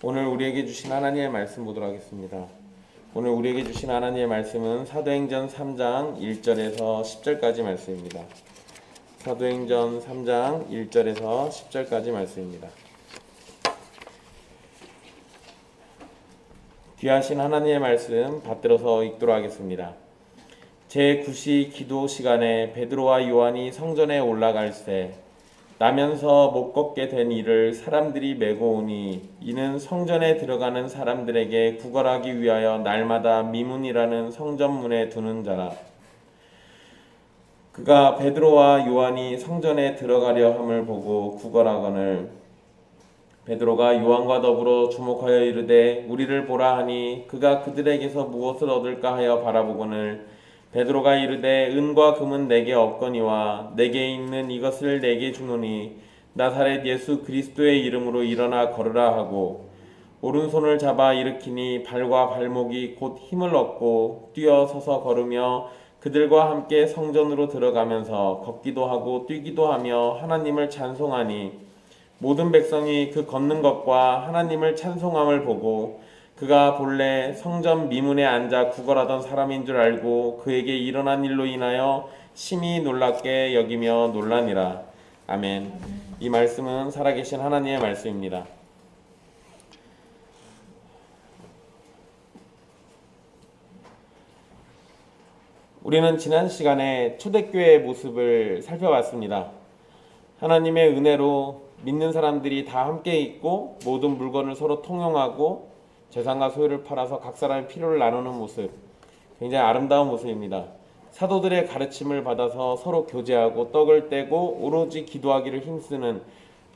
오늘 우리에게 주신 하나님의 말씀 보도록 하겠습니다. 오늘 우리에게 주신 하나님의 말씀은 사도행전 3장 1절에서 10절까지 말씀입니다. 사도행전 3장 1절에서 10절까지 말씀입니다. 귀하신 하나님의 말씀 받들어서 읽도록 하겠습니다. 제9시 기도 시간에 베드로와 요한이 성전에 올라갈새 나면서 못 걷게 된 이를 사람들이 메고 오니 이는 성전에 들어가는 사람들에게 구걸하기 위하여 날마다 미문이라는 성전문에 두는 자라. 그가 베드로와 요한이 성전에 들어가려 함을 보고 구걸하거늘 베드로가 요한과 더불어 주목하여 이르되 우리를 보라 하니 그가 그들에게서 무엇을 얻을까 하여 바라보거늘 베드로가 이르되 은과 금은 내게 없거니와 내게 있는 이것을 내게 주노니 나사렛 예수 그리스도의 이름으로 일어나 걸으라 하고 오른손을 잡아 일으키니 발과 발목이 곧 힘을 얻고 뛰어 서서 걸으며 그들과 함께 성전으로 들어가면서 걷기도 하고 뛰기도 하며 하나님을 찬송하니 모든 백성이 그 걷는 것과 하나님을 찬송함을 보고 그가 본래 성전 미문에 앉아 구걸하던 사람인 줄 알고 그에게 일어난 일로 인하여 심히 놀랍게 여기며 놀라니라. 아멘. 이 말씀은 살아계신 하나님의 말씀입니다. 우리는 지난 시간에 초대교회의 모습을 살펴봤습니다. 하나님의 은혜로 믿는 사람들이 다 함께 있고 모든 물건을 서로 통용하고 재산과 소유를 팔아서 각 사람의 필요를 나누는 모습, 굉장히 아름다운 모습입니다. 사도들의 가르침을 받아서 서로 교제하고 떡을 떼고 오로지 기도하기를 힘쓰는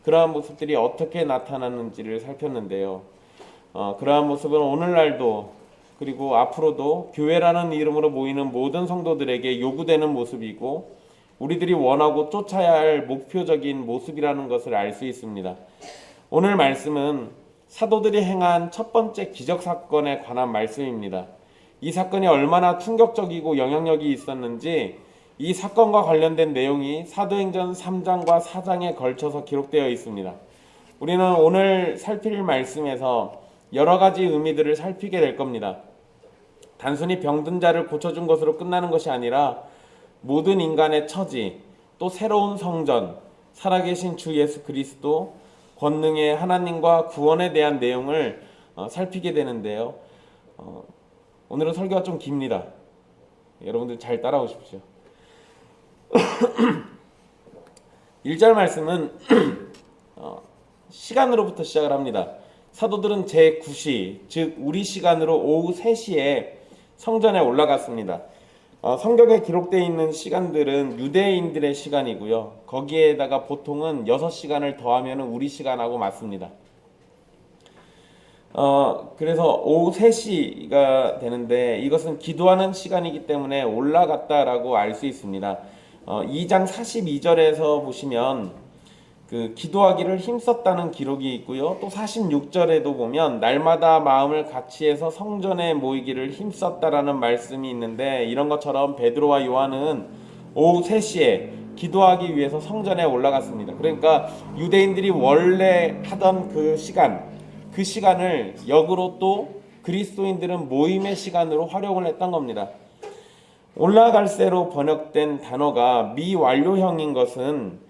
그러한 모습들이 어떻게 나타났는지를 살폈는데요. 그러한 모습은 오늘날도 그리고 앞으로도 교회라는 이름으로 모이는 모든 성도들에게 요구되는 모습이고 우리들이 원하고 쫓아야 할 목표적인 모습이라는 것을 알 수 있습니다. 오늘 말씀은 사도들이 행한 첫 번째 기적 사건에 관한 말씀입니다. 이 사건이 얼마나 충격적이고 영향력이 있었는지 이 사건과 관련된 내용이 사도행전 3장과 4장에 걸쳐서 기록되어 있습니다. 우리는 오늘 살필 말씀에서 여러 가지 의미들을 살피게 될 겁니다. 단순히 병든 자를 고쳐준 것으로 끝나는 것이 아니라 모든 인간의 처지, 또 새로운 성전, 살아계신 주 예수 그리스도, 권능의 하나님과 구원에 대한 내용을 살피게 되는데요. 오늘은 설교가 좀 깁니다. 여러분들 잘 따라오십시오. 1절 말씀은 시간으로부터 시작을 합니다. 사도들은 제9시, 즉 우리 시간으로 오후 3시에 성전에 올라갔습니다. 성경에 기록되어 있는 시간들은 유대인들의 시간이고요. 거기에다가 보통은 6시간을 더하면 우리 시간하고 맞습니다. 그래서 오후 3시가 되는데 이것은 기도하는 시간이기 때문에 올라갔다라고 알 수 있습니다. 2장 42절에서 보시면 그 기도하기를 힘썼다는 기록이 있고요. 또 46절에도 보면 날마다 마음을 같이해서 성전에 모이기를 힘썼다라는 말씀이 있는데 이런 것처럼 베드로와 요한은 오후 3시에 기도하기 위해서 성전에 올라갔습니다. 그러니까 유대인들이 원래 하던 그 시간을 역으로 또 그리스도인들은 모임의 시간으로 활용을 했던 겁니다. 올라갈새로 번역된 단어가 미완료형인 것은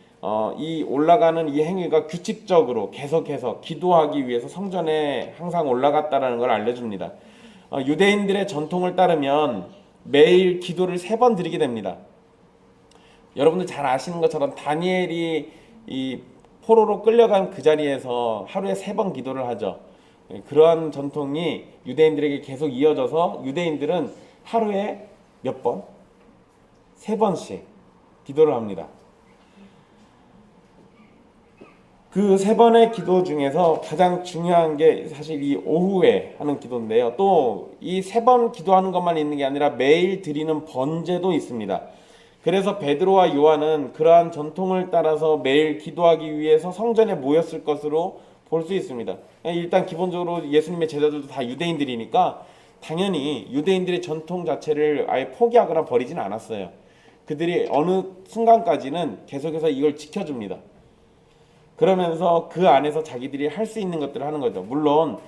이 올라가는 이 행위가 규칙적으로 계속해서 기도하기 위해서 성전에 항상 올라갔다라는 걸 알려줍니다. 유대인들의 전통을 따르면 매일 기도를 3번 드리게 됩니다. 여러분들 잘 아시는 것처럼 다니엘이 이 포로로 끌려간 그 자리에서 하루에 3번 기도를 하죠. 그러한 전통이 유대인들에게 계속 이어져서 유대인들은 하루에 몇 번? 3번씩 기도를 합니다. 그 3번의 기도 중에서 가장 중요한 게 사실 이 오후에 하는 기도인데요. 또 이 3번 기도하는 것만 있는 게 아니라 매일 드리는 번제도 있습니다. 그래서 베드로와 요한은 그러한 전통을 따라서 매일 기도하기 위해서 성전에 모였을 것으로 볼 수 있습니다. 일단 기본적으로 예수님의 제자들도 다 유대인들이니까 당연히 유대인들의 전통 자체를 아예 포기하거나 버리진 않았어요. 그들이 어느 순간까지는 계속해서 이걸 지켜줍니다. 그러면서 그 안에서 자기들이 할 수 있는 것들을 하는 거죠. 물론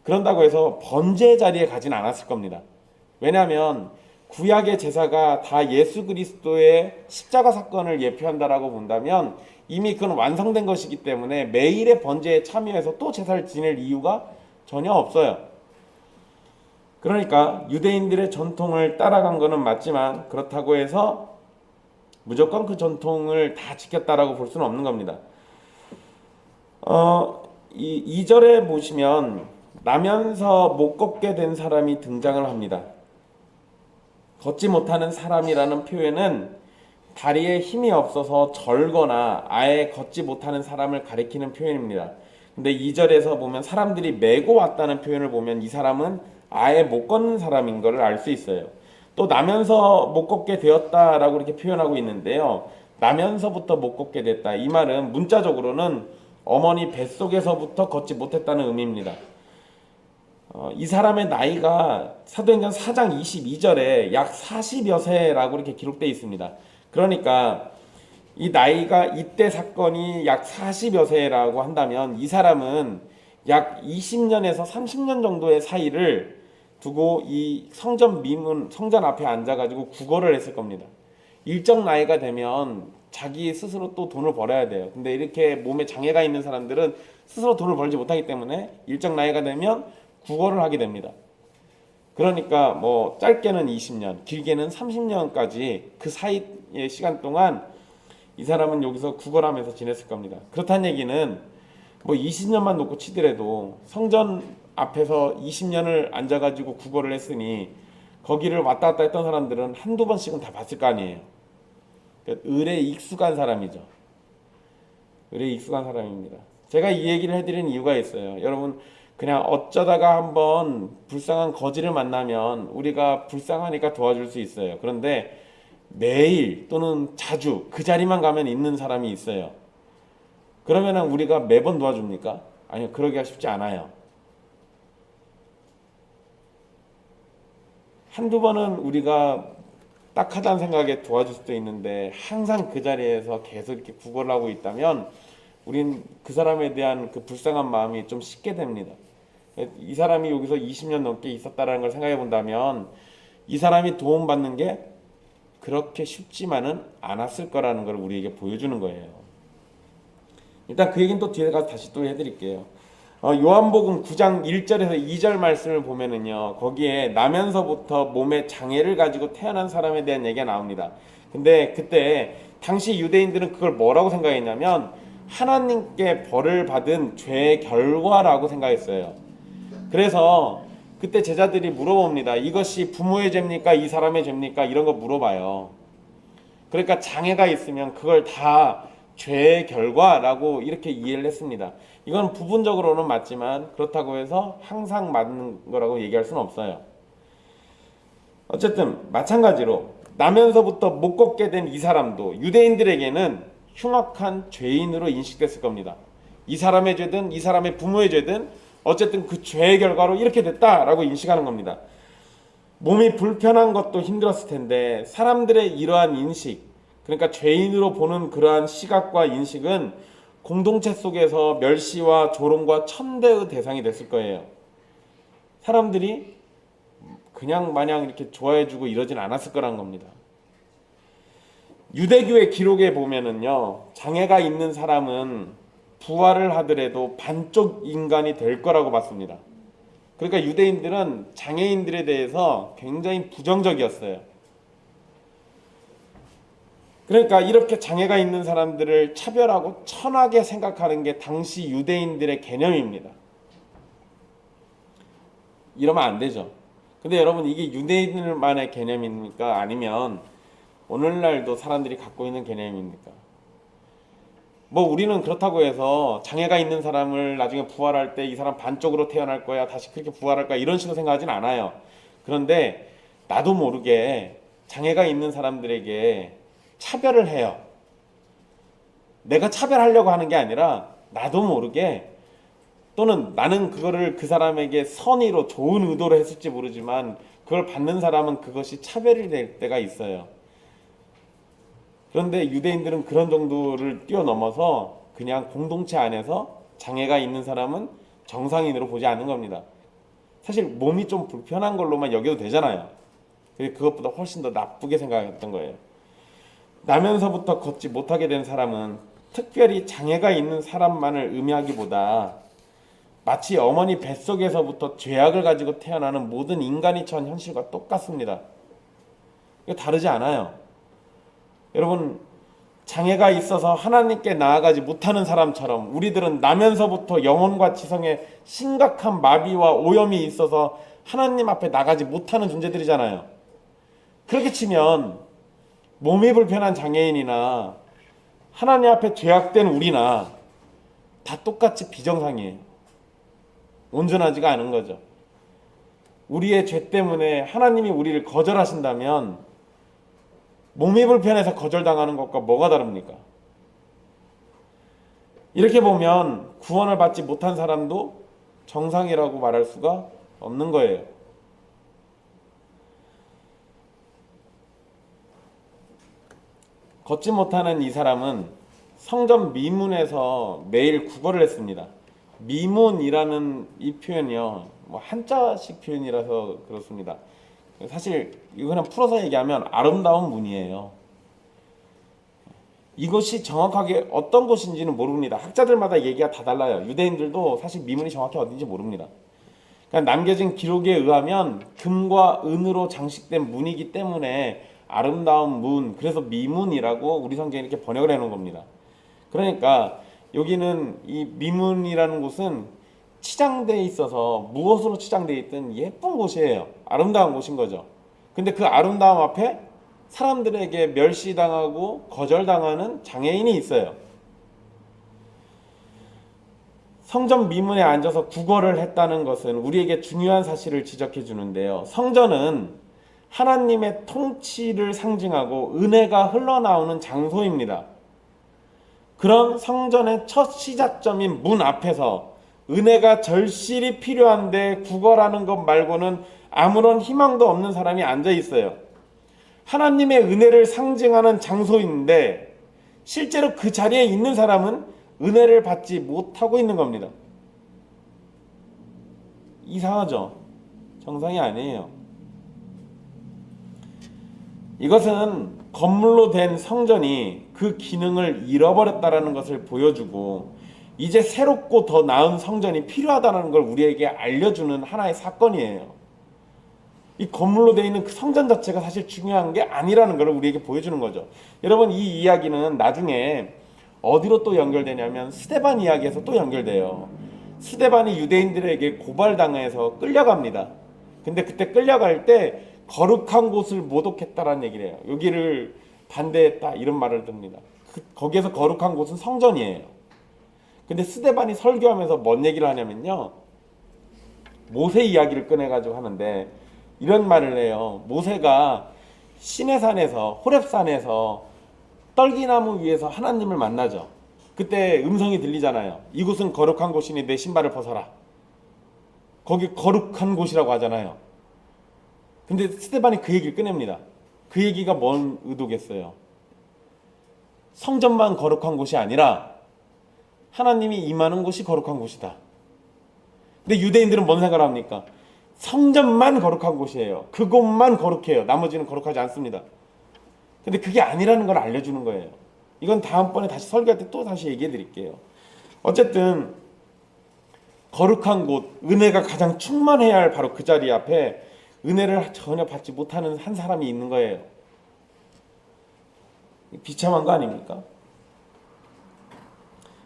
그런다고 해서 번제 자리에 가진 않았을 겁니다. 왜냐하면 구약의 제사가 다 예수 그리스도의 십자가 사건을 예표한다라고 본다면 이미 그건 완성된 것이기 때문에 매일의 번제에 참여해서 또 제사를 지낼 이유가 전혀 없어요. 그러니까 유대인들의 전통을 따라간 것은 맞지만 그렇다고 해서 무조건 그 전통을 다 지켰다라고 볼 수는 없는 겁니다. 이 2절에 보시면 나면서 못 걷게 된 사람이 등장을 합니다. 걷지 못하는 사람이라는 표현은 다리에 힘이 없어서 절거나 아예 걷지 못하는 사람을 가리키는 표현입니다. 근데 2절에서 보면 사람들이 메고 왔다는 표현을 보면 이 사람은 아예 못 걷는 사람인 것을 알 수 있어요. 또 나면서 못 걷게 되었다라고 이렇게 표현하고 있는데요. 나면서부터 못 걷게 됐다. 이 말은 문자적으로는 어머니 뱃속에서부터 걷지 못했다는 의미입니다. 이 사람의 나이가 사도행전 4장 22절에 약 40여 세라고 이렇게 기록되어 있습니다. 그러니까 이 나이가 이때 사건이 약 40여 세라고 한다면 이 사람은 약 20년에서 30년 정도의 사이를 두고 이 성전 앞에 앉아가지고 구걸을 했을 겁니다. 일정 나이가 되면 자기 스스로 또 돈을 벌어야 돼요. 근데 이렇게 몸에 장애가 있는 사람들은 스스로 돈을 벌지 못하기 때문에 일정 나이가 되면 구걸을 하게 됩니다. 그러니까 뭐 짧게는 20년, 길게는 30년까지 그 사이의 시간 동안 이 사람은 여기서 구걸하면서 지냈을 겁니다. 그렇다는 얘기는 뭐 20년만 놓고 치더라도 성전 앞에서 20년을 앉아가지고 구걸을 했으니 거기를 왔다 갔다 했던 사람들은 한두 번씩은 다 봤을 거 아니에요. 그러니까 을에 익숙한 사람이죠. 을에 익숙한 사람입니다. 제가 이 얘기를 해드리는 이유가 있어요. 여러분 그냥 어쩌다가 한번 불쌍한 거지를 만나면 우리가 불쌍하니까 도와줄 수 있어요. 그런데 매일 또는 자주 그 자리만 가면 있는 사람이 있어요. 그러면 우리가 매번 도와줍니까? 아니요, 그러기가 쉽지 않아요. 한두 번은 우리가 딱하다는 생각에 도와줄 수도 있는데 항상 그 자리에서 계속 이렇게 구걸을 하고 있다면 우린 그 사람에 대한 그 불쌍한 마음이 좀 식게 됩니다. 이 사람이 여기서 20년 넘게 있었다는 걸 생각해 본다면 이 사람이 도움받는 게 그렇게 쉽지만은 않았을 거라는 걸 우리에게 보여주는 거예요. 일단 그 얘기는 또 뒤에 가서 다시 또 해드릴게요. 요한복음 9장 1절에서 2절 말씀을 보면은요, 거기에 나면서부터 몸에 장애를 가지고 태어난 사람에 대한 얘기가 나옵니다. 근데 그때 당시 유대인들은 그걸 뭐라고 생각했냐면 하나님께 벌을 받은 죄의 결과라고 생각했어요. 그래서 그때 제자들이 물어봅니다. 이것이 부모의 죄입니까? 이 사람의 죄입니까? 이런 거 물어봐요. 그러니까 장애가 있으면 그걸 다 죄의 결과라고 이렇게 이해를 했습니다. 이건 부분적으로는 맞지만 그렇다고 해서 항상 맞는 거라고 얘기할 수는 없어요. 어쨌든 마찬가지로 나면서부터 못 걷게 된 이 사람도 유대인들에게는 흉악한 죄인으로 인식됐을 겁니다. 이 사람의 죄든 이 사람의 부모의 죄든 어쨌든 그 죄의 결과로 이렇게 됐다라고 인식하는 겁니다. 몸이 불편한 것도 힘들었을 텐데 사람들의 이러한 인식, 그러니까 죄인으로 보는 그러한 시각과 인식은 공동체 속에서 멸시와 조롱과 천대의 대상이 됐을 거예요. 사람들이 그냥 마냥 이렇게 좋아해주고 이러진 않았을 거란 겁니다. 유대교의 기록에 보면은요, 장애가 있는 사람은 부활을 하더라도 반쪽 인간이 될 거라고 봤습니다. 그러니까 유대인들은 장애인들에 대해서 굉장히 부정적이었어요. 그러니까 이렇게 장애가 있는 사람들을 차별하고 천하게 생각하는 게 당시 유대인들의 개념입니다. 이러면 안 되죠. 근데 여러분 이게 유대인들만의 개념입니까? 아니면 오늘날도 사람들이 갖고 있는 개념입니까? 뭐 우리는 그렇다고 해서 장애가 있는 사람을 나중에 부활할 때 이 사람 반쪽으로 태어날 거야, 다시 그렇게 부활할 거야, 이런 식으로 생각하진 않아요. 그런데 나도 모르게 장애가 있는 사람들에게 차별을 해요. 내가 차별하려고 하는 게 아니라 나도 모르게, 또는 나는 그거를 그 사람에게 선의로 좋은 의도로 했을지 모르지만 그걸 받는 사람은 그것이 차별이 될 때가 있어요. 그런데 유대인들은 그런 정도를 뛰어넘어서 그냥 공동체 안에서 장애가 있는 사람은 정상인으로 보지 않는 겁니다. 사실 몸이 좀 불편한 걸로만 여겨도 되잖아요. 그것보다 훨씬 더 나쁘게 생각했던 거예요. 나면서부터 걷지 못하게 된 사람은 특별히 장애가 있는 사람만을 의미하기보다 마치 어머니 뱃속에서부터 죄악을 가지고 태어나는 모든 인간이 처한 현실과 똑같습니다. 이거 다르지 않아요. 여러분, 장애가 있어서 하나님께 나아가지 못하는 사람처럼 우리들은 나면서부터 영혼과 지성에 심각한 마비와 오염이 있어서 하나님 앞에 나가지 못하는 존재들이잖아요. 그렇게 치면 몸이 불편한 장애인이나 하나님 앞에 죄악된 우리나 다 똑같이 비정상이에요. 온전하지가 않은 거죠. 우리의 죄 때문에 하나님이 우리를 거절하신다면 몸이 불편해서 거절당하는 것과 뭐가 다릅니까? 이렇게 보면 구원을 받지 못한 사람도 정상이라고 말할 수가 없는 거예요. 걷지 못하는 이 사람은 성전 미문에서 매일 구걸을 했습니다. 미문이라는 이 표현이요, 한자식 표현이라서 그렇습니다. 사실 이거 그냥 풀어서 얘기하면 아름다운 문이에요. 이것이 정확하게 어떤 곳인지는 모릅니다. 학자들마다 얘기가 다 달라요. 유대인들도 사실 미문이 정확히 어딘지 모릅니다. 그러니까 남겨진 기록에 의하면 금과 은으로 장식된 문이기 때문에 아름다운 문, 그래서 미문이라고 우리 성경에 이렇게 번역을 해놓은 겁니다. 그러니까 여기는 이 미문이라는 곳은 치장되어 있어서 무엇으로 치장되어 있든 예쁜 곳이에요. 아름다운 곳인 거죠. 근데 그 아름다움 앞에 사람들에게 멸시당하고 거절당하는 장애인이 있어요. 성전 미문에 앉아서 구걸을 했다는 것은 우리에게 중요한 사실을 지적해 주는데요. 성전은 하나님의 통치를 상징하고 은혜가 흘러나오는 장소입니다. 그런 성전의 첫 시작점인 문 앞에서 은혜가 절실히 필요한데 구걸하는 것 말고는 아무런 희망도 없는 사람이 앉아 있어요. 하나님의 은혜를 상징하는 장소인데 실제로 그 자리에 있는 사람은 은혜를 받지 못하고 있는 겁니다. 이상하죠? 정상이 아니에요. 이것은 건물로 된 성전이 그 기능을 잃어버렸다는 것을 보여주고 이제 새롭고 더 나은 성전이 필요하다는 걸 우리에게 알려주는 하나의 사건이에요. 이 건물로 되어 있는 그 성전 자체가 사실 중요한 게 아니라는 걸 우리에게 보여주는 거죠. 여러분, 이 이야기는 나중에 어디로 또 연결되냐면 스데반 이야기에서 또 연결돼요. 스데반이 유대인들에게 고발당해서 끌려갑니다. 근데 그때 끌려갈 때 거룩한 곳을 모독했다라는 얘기를 해요. 여기를 반대했다 이런 말을 듭니다. 거기에서 거룩한 곳은 성전이에요. 근데 스데반이 설교하면서 뭔 얘기를 하냐면요, 모세 이야기를 꺼내가지고 하는데 이런 말을 해요. 모세가 시내산에서, 호렙산에서 떨기나무 위에서 하나님을 만나죠. 그때 음성이 들리잖아요. 이곳은 거룩한 곳이니 내 신발을 벗어라. 거기 거룩한 곳이라고 하잖아요. 근데 스데반이 그 얘기를 꺼냅니다. 그 얘기가 뭔 의도겠어요? 성전만 거룩한 곳이 아니라 하나님이 임하는 곳이 거룩한 곳이다. 근데 유대인들은 뭔 생각을 합니까? 성전만 거룩한 곳이에요. 그곳만 거룩해요. 나머지는 거룩하지 않습니다. 근데 그게 아니라는 걸 알려주는 거예요. 이건 다음번에 다시 설교할 때 또 다시 얘기해 드릴게요. 어쨌든 거룩한 곳, 은혜가 가장 충만해야 할 바로 그 자리 앞에 은혜를 전혀 받지 못하는 한 사람이 있는 거예요. 비참한 거 아닙니까?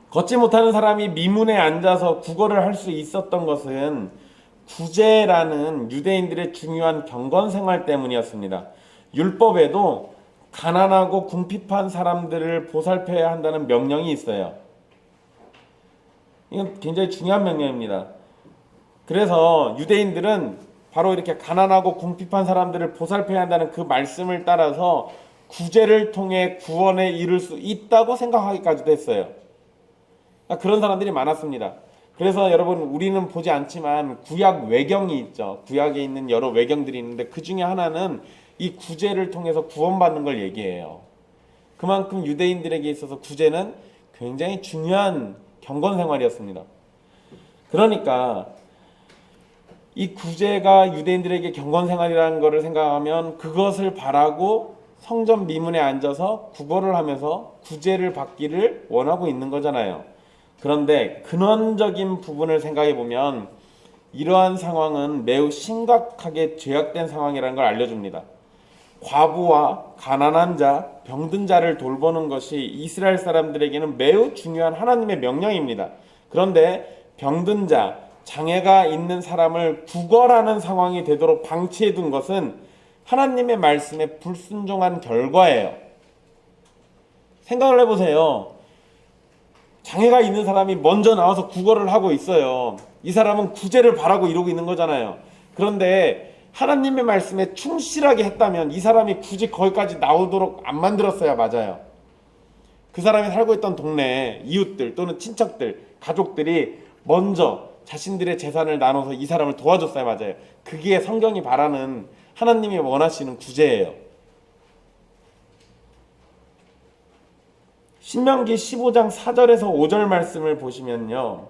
걷지 못하는 사람이 미문에 앉아서 구걸을 할 수 있었던 것은 구제라는 유대인들의 중요한 경건 생활 때문이었습니다. 율법에도 가난하고 궁핍한 사람들을 보살펴야 한다는 명령이 있어요. 이건 굉장히 중요한 명령입니다. 그래서 유대인들은 바로 이렇게 가난하고 궁핍한 사람들을 보살펴야 한다는 그 말씀을 따라서 구제를 통해 구원에 이를 수 있다고 생각하기까지도 했어요. 그러니까 그런 사람들이 많았습니다. 그래서 여러분, 우리는 보지 않지만 구약 외경이 있죠. 구약에 있는 여러 외경들이 있는데 그 중에 하나는 이 구제를 통해서 구원받는 걸 얘기해요. 그만큼 유대인들에게 있어서 구제는 굉장히 중요한 경건 생활이었습니다. 그러니까 이 구제가 유대인들에게 경건 생활이라는 것을 생각하면 그것을 바라고 성전 미문에 앉아서 구걸을 하면서 구제를 받기를 원하고 있는 거잖아요. 그런데 근원적인 부분을 생각해 보면 이러한 상황은 매우 심각하게 죄악된 상황이라는 걸 알려줍니다. 과부와 가난한 자, 병든 자를 돌보는 것이 이스라엘 사람들에게는 매우 중요한 하나님의 명령입니다. 그런데 병든 자, 장애가 있는 사람을 구걸하는 상황이 되도록 방치해 둔 것은 하나님의 말씀에 불순종한 결과예요. 생각을 해보세요. 장애가 있는 사람이 먼저 나와서 구걸을 하고 있어요. 이 사람은 구제를 바라고 이러고 있는 거잖아요. 그런데 하나님의 말씀에 충실하게 했다면 이 사람이 굳이 거기까지 나오도록 안 만들었어야 맞아요. 그 사람이 살고 있던 동네 이웃들 또는 친척들, 가족들이 먼저 자신들의 재산을 나눠서 이 사람을 도와줬어야 맞아요. 그게 성경이 바라는 하나님이 원하시는 구제예요. 신명기 15장 4절에서 5절 말씀을 보시면요,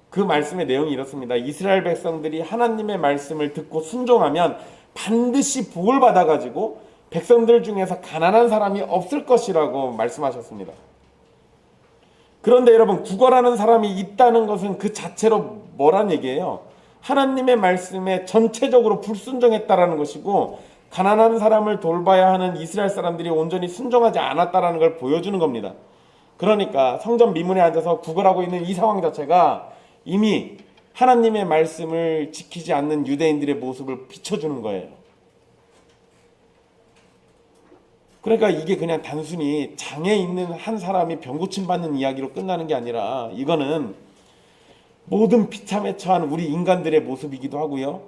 그 말씀의 내용이 이렇습니다. 이스라엘 백성들이 하나님의 말씀을 듣고 순종하면 반드시 복을 받아가지고 백성들 중에서 가난한 사람이 없을 것이라고 말씀하셨습니다. 그런데 여러분, 구걸하는 사람이 있다는 것은 그 자체로 뭐란 얘기예요? 하나님의 말씀에 전체적으로 불순종했다라는 것이고, 가난한 사람을 돌봐야 하는 이스라엘 사람들이 온전히 순종하지 않았다라는 걸 보여주는 겁니다. 그러니까 성전 미문에 앉아서 구걸하고 있는 이 상황 자체가 이미 하나님의 말씀을 지키지 않는 유대인들의 모습을 비춰주는 거예요. 그러니까 이게 그냥 단순히 장애 있는 한 사람이 병고침 받는 이야기로 끝나는 게 아니라 이거는 모든 비참에 처한 우리 인간들의 모습이기도 하고요,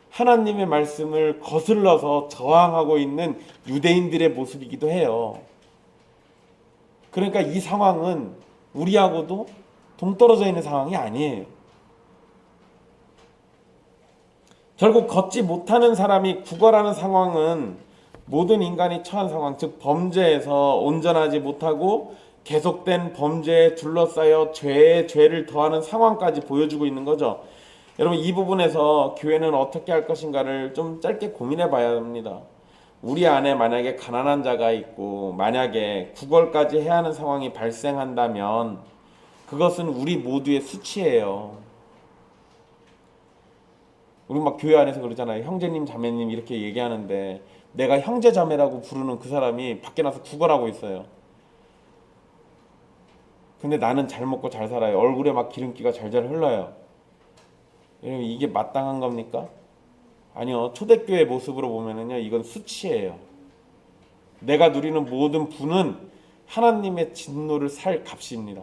하나님의 말씀을 거슬러서 저항하고 있는 유대인들의 모습이기도 해요. 그러니까 이 상황은 우리하고도 동떨어져 있는 상황이 아니에요. 결국 걷지 못하는 사람이 구걸하는 상황은 모든 인간이 처한 상황, 즉 범죄에서 온전하지 못하고 계속된 범죄에 둘러싸여 죄에 죄를 더하는 상황까지 보여주고 있는 거죠. 여러분, 이 부분에서 교회는 어떻게 할 것인가를 좀 짧게 고민해 봐야 합니다. 우리 안에 만약에 가난한 자가 있고 만약에 구걸까지 해야 하는 상황이 발생한다면 그것은 우리 모두의 수치예요. 우리 막 교회 안에서 그러잖아요. 형제님, 자매님 이렇게 얘기하는데 내가 형제 자매라고 부르는 그 사람이 밖에 나서 구걸하고 있어요. 근데 나는 잘 먹고 잘 살아요. 얼굴에 막 기름기가 잘잘 흘러요. 여러분, 이게 마땅한 겁니까? 아니요. 초대교회 모습으로 보면은요, 이건 수치예요. 내가 누리는 모든 부는 하나님의 진노를 살 값입니다.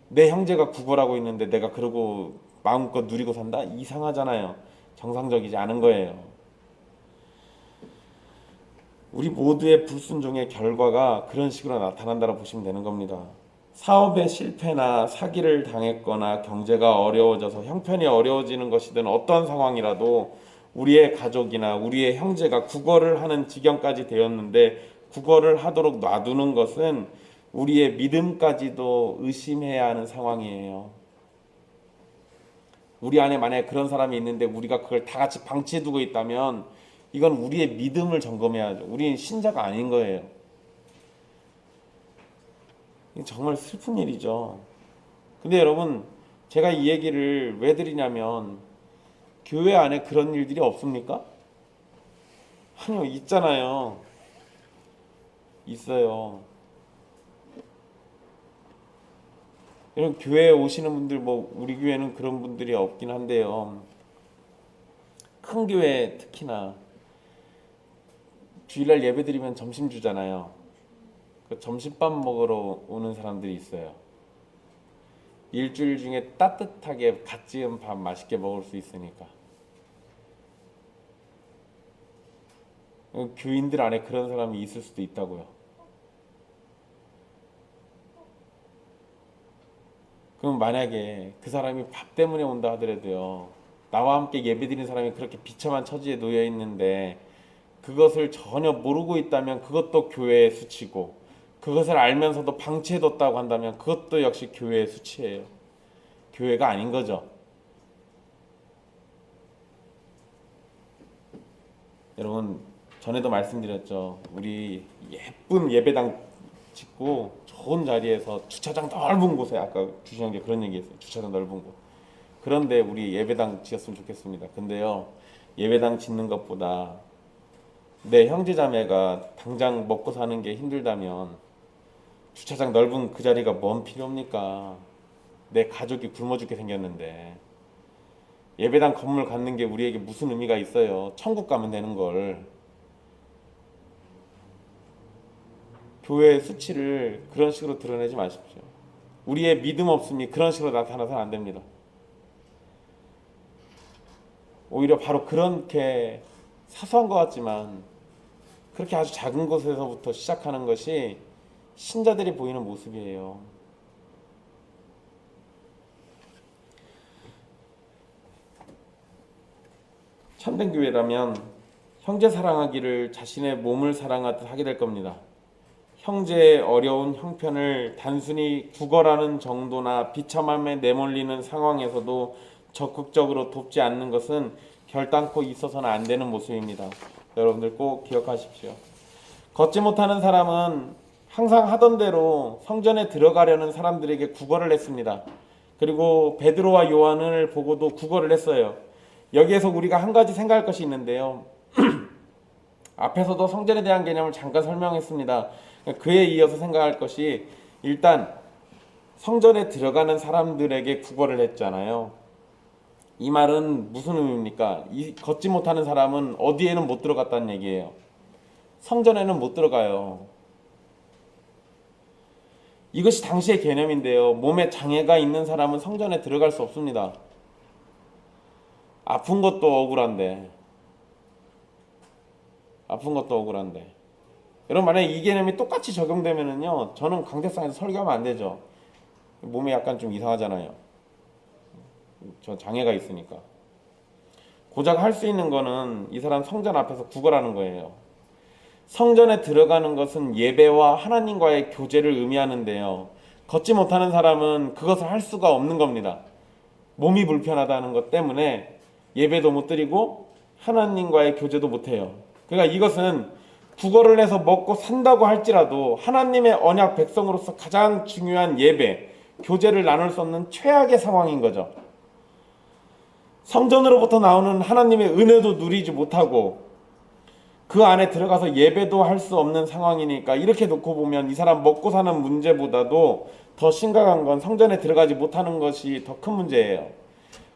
내 형제가 구걸하고 있는데 내가 그러고 마음껏 누리고 산다? 이상하잖아요. 정상적이지 않은 거예요. 우리 모두의 불순종의 결과가 그런 식으로 나타난다고 보시면 되는 겁니다. 사업의 실패나 사기를 당했거나 경제가 어려워져서 형편이 어려워지는 것이든 어떤 상황이라도 우리의 가족이나 우리의 형제가 구걸을 하는 지경까지 되었는데 구걸을 하도록 놔두는 것은 우리의 믿음까지도 의심해야 하는 상황이에요. 우리 안에 만약에 그런 사람이 있는데 우리가 그걸 다 같이 방치해두고 있다면 이건 우리의 믿음을 점검해야죠. 우리는 신자가 아닌 거예요. 정말 슬픈 일이죠. 근데 여러분, 제가 이 얘기를 왜 드리냐면 교회 안에 그런 일들이 없습니까? 아니요, 있잖아요. 있어요. 여러분, 교회에 오시는 분들, 뭐 우리 교회는 그런 분들이 없긴 한데요, 큰 교회 특히나 주일날 예배 드리면 점심 주잖아요. 그 점심밥 먹으러 오는 사람들이 있어요. 일주일 중에 따뜻하게 갓 지은 밥 맛있게 먹을 수 있으니까. 교인들 안에 그런 사람이 있을 수도 있다고요. 그럼 만약에 그 사람이 밥 때문에 온다 하더라도요, 나와 함께 예배드리는 사람이 그렇게 비참한 처지에 놓여 있는데 그것을 전혀 모르고 있다면 그것도 교회의 수치고, 그것을 알면서도 방치해뒀다고 한다면 그것도 역시 교회의 수치예요. 교회가 아닌 거죠. 여러분, 전에도 말씀드렸죠. 우리 예쁜 예배당 짓고 좋은 자리에서 주차장 넓은 곳에, 아까 주신형제 그런 얘기했어요. 주차장 넓은 곳. 그런데 우리 예배당 지었으면 좋겠습니다. 근데요, 예배당 짓는 것보다 내 형제자매가 당장 먹고 사는 게 힘들다면 주차장 넓은 그 자리가 뭔 필요입니까? 내 가족이 굶어 죽게 생겼는데 예배당 건물 갖는 게 우리에게 무슨 의미가 있어요? 천국 가면 되는 걸. 교회의 수치를 그런 식으로 드러내지 마십시오. 우리의 믿음 없음이 그런 식으로 나타나서는 안 됩니다. 오히려 바로 그렇게 사소한 것 같지만 그렇게 아주 작은 곳에서부터 시작하는 것이 신자들이 보이는 모습이에요. 참된 교회라면 형제 사랑하기를 자신의 몸을 사랑하듯 하게 될 겁니다. 형제의 어려운 형편을 단순히 구걸하는 정도나 비참함에 내몰리는 상황에서도 적극적으로 돕지 않는 것은 결단코 있어서는 안 되는 모습입니다. 여러분들 꼭 기억하십시오. 걷지 못하는 사람은 항상 하던 대로 성전에 들어가려는 사람들에게 구걸을 했습니다. 그리고 베드로와 요한을 보고도 구걸을 했어요. 여기에서 우리가 한 가지 생각할 것이 있는데요. 앞에서도 성전에 대한 개념을 잠깐 설명했습니다. 그에 이어서 생각할 것이, 일단 성전에 들어가는 사람들에게 구걸을 했잖아요. 이 말은 무슨 의미입니까? 걷지 못하는 사람은 어디에는 못 들어갔다는 얘기예요. 성전에는 못 들어가요. 이것이 당시의 개념인데요. 몸에 장애가 있는 사람은 성전에 들어갈 수 없습니다. 아픈 것도 억울한데. 여러분, 만약에 이 개념이 똑같이 적용되면은요, 저는 강대상에서 설교하면 안 되죠. 몸이 약간 좀 이상하잖아요. 저 장애가 있으니까. 고작 할 수 있는 거는 이 사람 성전 앞에서 구걸하는 거예요. 성전에 들어가는 것은 예배와 하나님과의 교제를 의미하는데요. 걷지 못하는 사람은 그것을 할 수가 없는 겁니다. 몸이 불편하다는 것 때문에 예배도 못 드리고 하나님과의 교제도 못 해요. 그러니까 이것은 구걸을 해서 먹고 산다고 할지라도 하나님의 언약 백성으로서 가장 중요한 예배, 교제를 나눌 수 없는 최악의 상황인 거죠. 성전으로부터 나오는 하나님의 은혜도 누리지 못하고 그 안에 들어가서 예배도 할 수 없는 상황이니까, 이렇게 놓고 보면 이 사람 먹고 사는 문제보다도 더 심각한 건 성전에 들어가지 못하는 것이 더 큰 문제예요.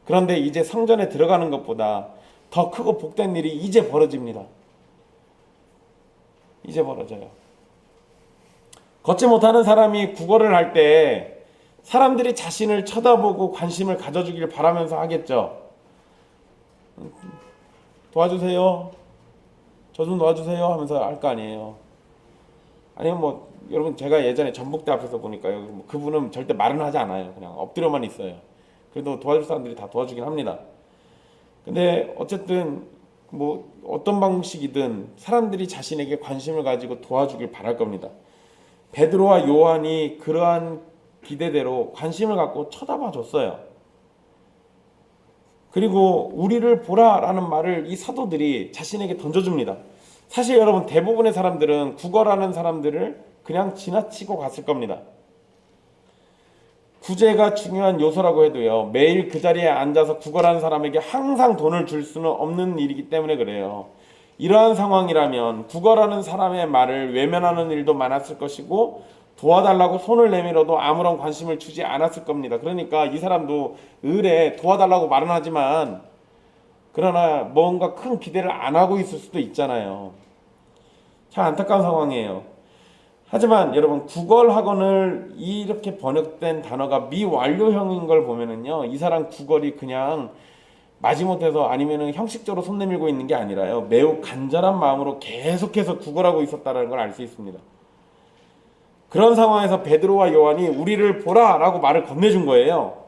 그런데 이제 성전에 들어가는 것보다 더 크고 복된 일이 이제 벌어집니다. 이제 벌어져요. 걷지 못하는 사람이 구걸을 할 때 사람들이 자신을 쳐다보고 관심을 가져주길 바라면서 하겠죠. 도와주세요, 저 좀 도와주세요 하면서 할 거 아니에요. 아니면 뭐 여러분, 제가 예전에 전북대 앞에서 보니까요, 그분은 절대 말은 하지 않아요. 그냥 엎드려만 있어요. 그래도 도와줄 사람들이 다 도와주긴 합니다. 근데 어쨌든 뭐 어떤 방식이든 사람들이 자신에게 관심을 가지고 도와주길 바랄 겁니다. 베드로와 요한이 그러한 기대대로 관심을 갖고 쳐다봐 줬어요. 그리고 우리를 보라라는 말을 이 사도들이 자신에게 던져줍니다. 사실 여러분, 대부분의 사람들은 구걸하는 사람들을 그냥 지나치고 갔을 겁니다. 구제가 중요한 요소라고 해도요, 매일 그 자리에 앉아서 구걸하는 사람에게 항상 돈을 줄 수는 없는 일이기 때문에 그래요. 이러한 상황이라면 구걸하는 사람의 말을 외면하는 일도 많았을 것이고, 도와달라고 손을 내밀어도 아무런 관심을 주지 않았을 겁니다. 그러니까 이 사람도 을에 도와달라고 말은 하지만, 그러나 뭔가 큰 기대를 안 하고 있을 수도 있잖아요. 참 안타까운 상황이에요. 하지만 여러분, 구걸학원을 이렇게 번역된 단어가 미완료형인 걸 보면은요, 이 사람 구걸이 그냥 마지못해서 아니면은 형식적으로 손 내밀고 있는 게 아니라요, 매우 간절한 마음으로 계속해서 구걸하고 있었다는 걸 알 수 있습니다. 그런 상황에서 베드로와 요한이 우리를 보라 라고 말을 건네준 거예요.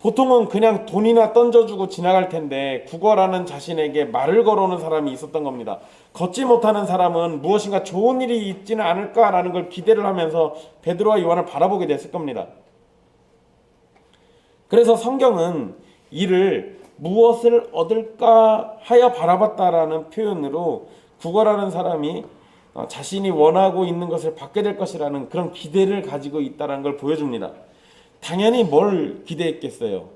보통은 그냥 돈이나 던져주고 지나갈 텐데 구걸하는 자신에게 말을 걸어오는 사람이 있었던 겁니다. 걷지 못하는 사람은 무엇인가 좋은 일이 있지는 않을까라는 걸 기대를 하면서 베드로와 요한을 바라보게 됐을 겁니다. 그래서 성경은 이를 무엇을 얻을까 하여 바라봤다라는 표현으로 구걸하는 사람이 자신이 원하고 있는 것을 받게 될 것이라는 그런 기대를 가지고 있다는 걸 보여줍니다. 당연히 뭘 기대했겠어요?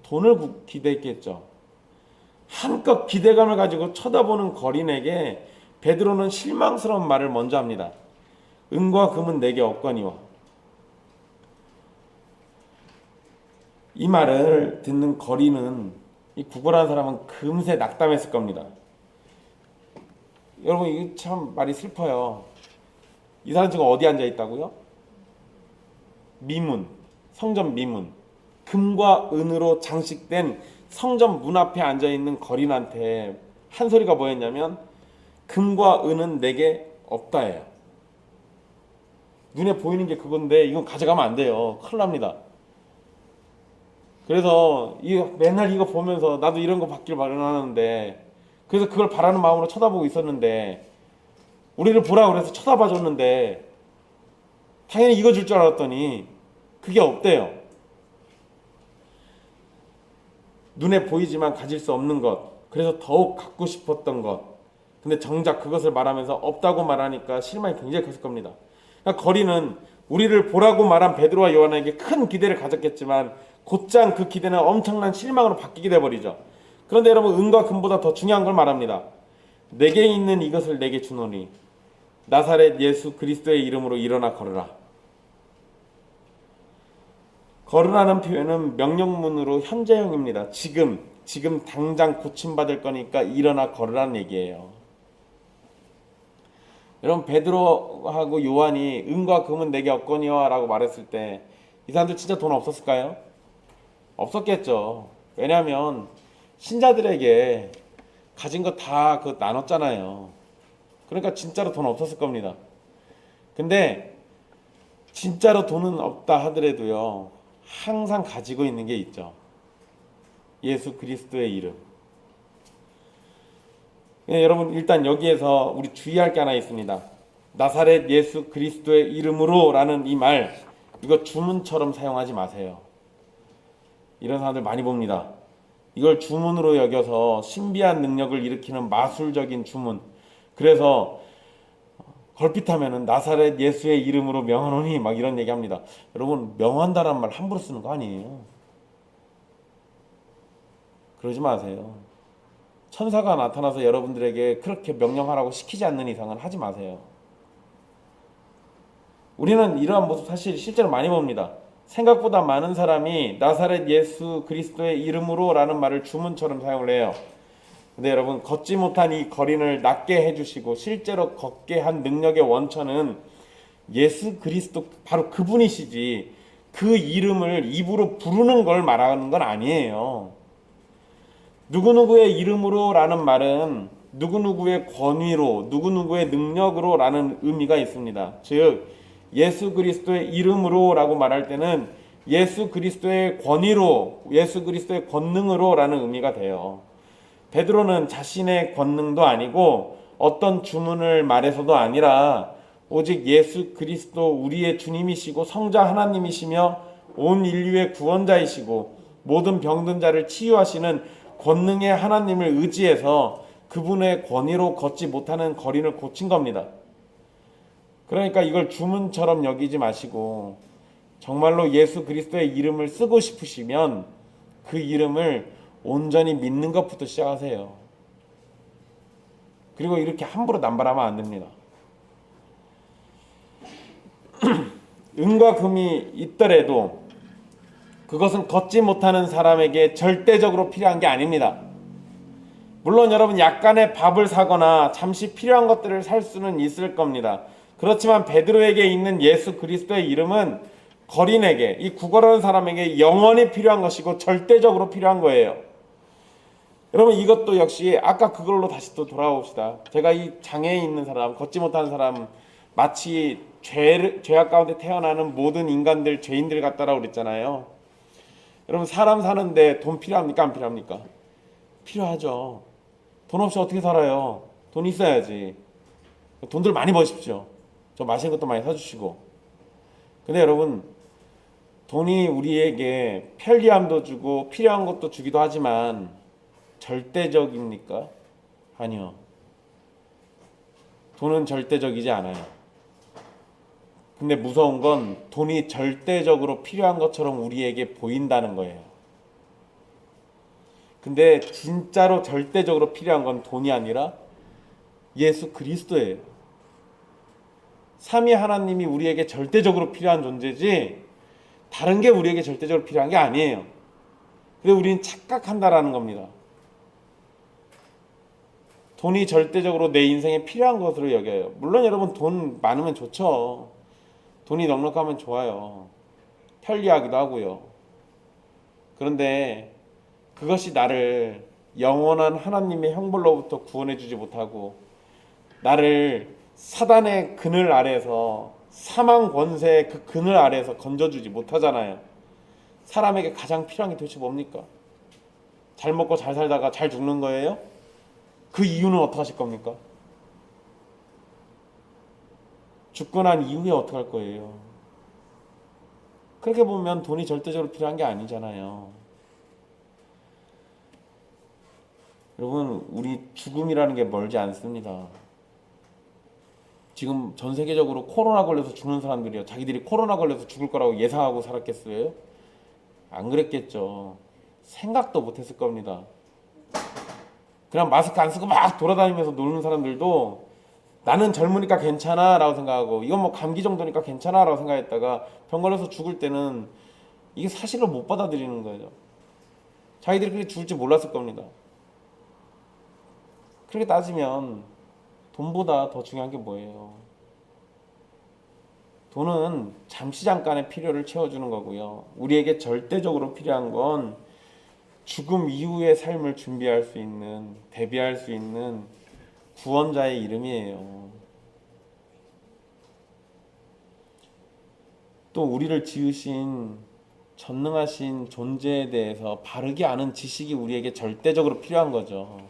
돈을 기대했겠죠. 한껏 기대감을 가지고 쳐다보는 거린에게 베드로는 실망스러운 말을 먼저 합니다. 은과 금은 내게 없거니와. 이 말을 듣는 거린은, 이 구걸하는 사람은 금세 낙담했을 겁니다. 여러분, 이게 참 말이 슬퍼요. 이 사람 지금 어디 앉아 있다고요? 미문, 성전 미문, 금과 은으로 장식된 성전 문 앞에 앉아 있는 거린한테 한 소리가 뭐였냐면 금과 은은 내게 없다예요. 눈에 보이는 게 그건데 이건 가져가면 안 돼요. 큰일 납니다. 그래서 맨날 이거 보면서 나도 이런 거 받길 바라는데, 그래서 그걸 바라는 마음으로 쳐다보고 있었는데, 우리를 보라고 그래서 쳐다봐 줬는데 당연히 이거 줄 줄 알았더니 그게 없대요. 눈에 보이지만 가질 수 없는 것, 그래서 더욱 갖고 싶었던 것, 근데 정작 그것을 말하면서 없다고 말하니까 실망이 굉장히 컸을 겁니다. 그러니까 거리는 우리를 보라고 말한 베드로와 요한에게 큰 기대를 가졌겠지만 곧장 그 기대는 엄청난 실망으로 바뀌게 돼버리죠. 그런데 여러분, 은과 금보다 더 중요한 걸 말합니다. 내게 있는 이것을 내게 주노니 나사렛 예수 그리스도의 이름으로 일어나 걸으라. 걸으라는 표현은 명령문으로 현재형입니다. 지금 당장 고침받을 거니까 일어나 걸으라는 얘기예요. 여러분, 베드로하고 요한이 은과 금은 내게 없거니와 라고 말했을 때 이 사람들 진짜 돈 없었을까요? 없었겠죠. 왜냐하면 신자들에게 가진 거 다 나눴잖아요. 그러니까 진짜로 돈 없었을 겁니다. 근데 진짜로 돈은 없다 하더라도요, 항상 가지고 있는 게 있죠. 예수 그리스도의 이름. 여러분, 일단 여기에서 우리 주의할 게 하나 있습니다. 나사렛 예수 그리스도의 이름으로 라는 이 말, 이거 주문처럼 사용하지 마세요. 이런 사람들 많이 봅니다. 이걸 주문으로 여겨서 신비한 능력을 일으키는 마술적인 주문. 그래서 걸핏하면은 나사렛 예수의 이름으로 명하노니 막 이런 얘기합니다. 여러분, 명한다는 말 함부로 쓰는 거 아니에요. 그러지 마세요. 천사가 나타나서 여러분들에게 그렇게 명령하라고 시키지 않는 이상은 하지 마세요. 우리는 이러한 모습 사실 실제로 많이 봅니다. 생각보다 많은 사람이 나사렛 예수 그리스도의 이름으로 라는 말을 주문처럼 사용을 해요. 근데 여러분, 걷지 못한 이 거린을 낫게 해주시고 실제로 걷게 한 능력의 원천은 예수 그리스도, 바로 그분이시지, 그 이름을 입으로 부르는 걸 말하는 건 아니에요. 누구누구의 이름으로 라는 말은 누구누구의 권위로, 누구누구의 능력으로 라는 의미가 있습니다. 즉 예수 그리스도의 이름으로 라고 말할 때는 예수 그리스도의 권위로, 예수 그리스도의 권능으로 라는 의미가 돼요. 베드로는 자신의 권능도 아니고 어떤 주문을 말해서도 아니라 오직 예수 그리스도, 우리의 주님이시고 성자 하나님이시며 온 인류의 구원자이시고 모든 병든 자를 치유하시는 권능의 하나님을 의지해서 그분의 권위로 걷지 못하는 거린을 고친 겁니다. 그러니까 이걸 주문처럼 여기지 마시고 정말로 예수 그리스도의 이름을 쓰고 싶으시면 그 이름을 온전히 믿는 것부터 시작하세요. 그리고 이렇게 함부로 남발하면 안 됩니다. 은과 금이 있더라도 그것은 걷지 못하는 사람에게 절대적으로 필요한 게 아닙니다. 물론 여러분, 약간의 밥을 사거나 잠시 필요한 것들을 살 수는 있을 겁니다. 그렇지만 베드로에게 있는 예수 그리스도의 이름은 거린에게, 이 구걸하는 사람에게 영원히 필요한 것이고 절대적으로 필요한 거예요. 여러분, 이것도 역시 아까 그걸로 다시 또 돌아봅시다. 제가 이 장애에 있는 사람, 걷지 못하는 사람, 마치 죄악 가운데 태어나는 모든 인간들, 죄인들 같다라고 그랬잖아요. 여러분 사람 사는데 돈 필요합니까? 안 필요합니까? 필요하죠. 돈 없이 어떻게 살아요? 돈 있어야지. 돈들 많이 버십시오. 저 맛있는 것도 많이 사주시고. 근데 여러분 돈이 우리에게 편리함도 주고 필요한 것도 주기도 하지만 절대적입니까? 아니요. 돈은 절대적이지 않아요. 근데 무서운 건 돈이 절대적으로 필요한 것처럼 우리에게 보인다는 거예요. 근데 진짜로 절대적으로 필요한 건 돈이 아니라 예수 그리스도예요. 삼위 하나님이 우리에게 절대적으로 필요한 존재지 다른 게 우리에게 절대적으로 필요한 게 아니에요. 근데 우리는 착각한다라는 겁니다. 돈이 절대적으로 내 인생에 필요한 것으로 여겨요. 물론 여러분 돈 많으면 좋죠. 돈이 넉넉하면 좋아요. 편리하기도 하고요. 그런데 그것이 나를 영원한 하나님의 형벌로부터 구원해 주지 못하고 나를 사단의 그늘 아래에서 사망 권세의 그 그늘 아래에서 건져주지 못하잖아요. 사람에게 가장 필요한 게 도대체 뭡니까? 잘 먹고 잘 살다가 잘 죽는 거예요? 그 이유는 어떻게 하실 겁니까? 죽고 난 이후에 어떻게 할 거예요? 그렇게 보면 돈이 절대적으로 필요한 게 아니잖아요. 여러분 우리 죽음이라는 게 멀지 않습니다. 지금 전 세계적으로 코로나 걸려서 죽는 사람들이요. 자기들이 코로나 걸려서 죽을 거라고 예상하고 살았겠어요? 안 그랬겠죠. 생각도 못했을 겁니다. 그냥 마스크 안 쓰고 막 돌아다니면서 노는 사람들도 나는 젊으니까 괜찮아 라고 생각하고 이건 뭐 감기 정도니까 괜찮아 라고 생각했다가 병 걸려서 죽을 때는 이게 사실을 못 받아들이는 거예요. 자기들이 그렇게 죽을 줄 몰랐을 겁니다. 그렇게 따지면 돈보다 더 중요한 게 뭐예요? 돈은 잠시 잠깐의 필요를 채워주는 거고요. 우리에게 절대적으로 필요한 건 죽음 이후의 삶을 준비할 수 있는, 대비할 수 있는 구원자의 이름이에요. 또 우리를 지으신 전능하신 존재에 대해서 바르게 아는 지식이 우리에게 절대적으로 필요한 거죠.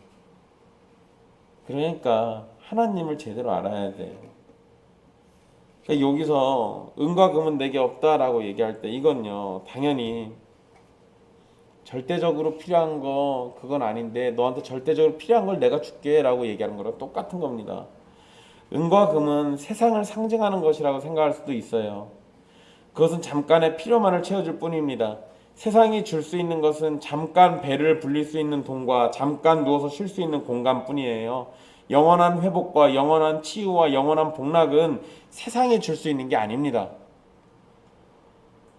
그러니까 하나님을 제대로 알아야 돼요. 그러니까 여기서 은과 금은 내게 없다라고 얘기할 때 이건요 당연히 절대적으로 필요한 거 그건 아닌데 너한테 절대적으로 필요한 걸 내가 줄게 라고 얘기하는 거랑 똑같은 겁니다. 은과 금은 세상을 상징하는 것이라고 생각할 수도 있어요. 그것은 잠깐의 필요만을 채워줄 뿐입니다. 세상이 줄 수 있는 것은 잠깐 배를 불릴 수 있는 돈과 잠깐 누워서 쉴 수 있는 공간뿐이에요. 영원한 회복과 영원한 치유와 영원한 복락은 세상이 줄 수 있는 게 아닙니다.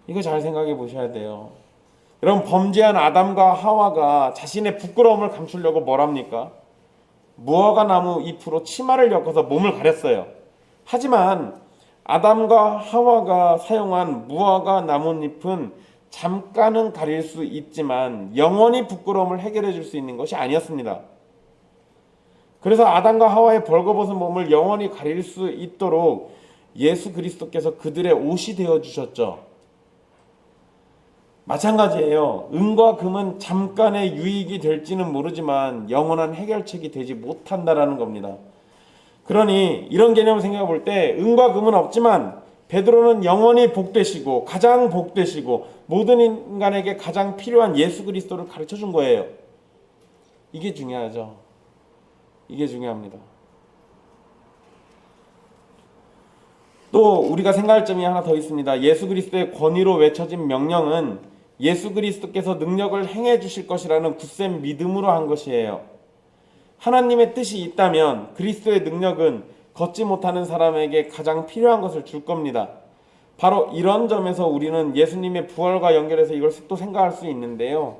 이거 잘 생각해 보셔야 돼요. 여러분 범죄한 아담과 하와가 자신의 부끄러움을 감추려고 뭘 합니까? 무화과 나무 잎으로 치마를 엮어서 몸을 가렸어요. 하지만 아담과 하와가 사용한 무화과 나뭇잎은 잠깐은 가릴 수 있지만 영원히 부끄러움을 해결해 줄 수 있는 것이 아니었습니다. 그래서 아담과 하와의 벌거벗은 몸을 영원히 가릴 수 있도록 예수 그리스도께서 그들의 옷이 되어 주셨죠. 마찬가지예요. 은과 금은 잠깐의 유익이 될지는 모르지만 영원한 해결책이 되지 못한다라는 겁니다. 그러니 이런 개념을 생각해 볼 때 은과 금은 없지만 베드로는 영원히 복되시고 가장 복되시고 모든 인간에게 가장 필요한 예수 그리스도를 가르쳐 준 거예요. 이게 중요하죠. 이게 중요합니다. 또 우리가 생각할 점이 하나 더 있습니다. 예수 그리스도의 권위로 외쳐진 명령은 예수 그리스도께서 능력을 행해 주실 것이라는 굳센 믿음으로 한 것이에요. 하나님의 뜻이 있다면 그리스도의 능력은 걷지 못하는 사람에게 가장 필요한 것을 줄 겁니다. 바로 이런 점에서 우리는 예수님의 부활과 연결해서 이걸 또 생각할 수 있는데요.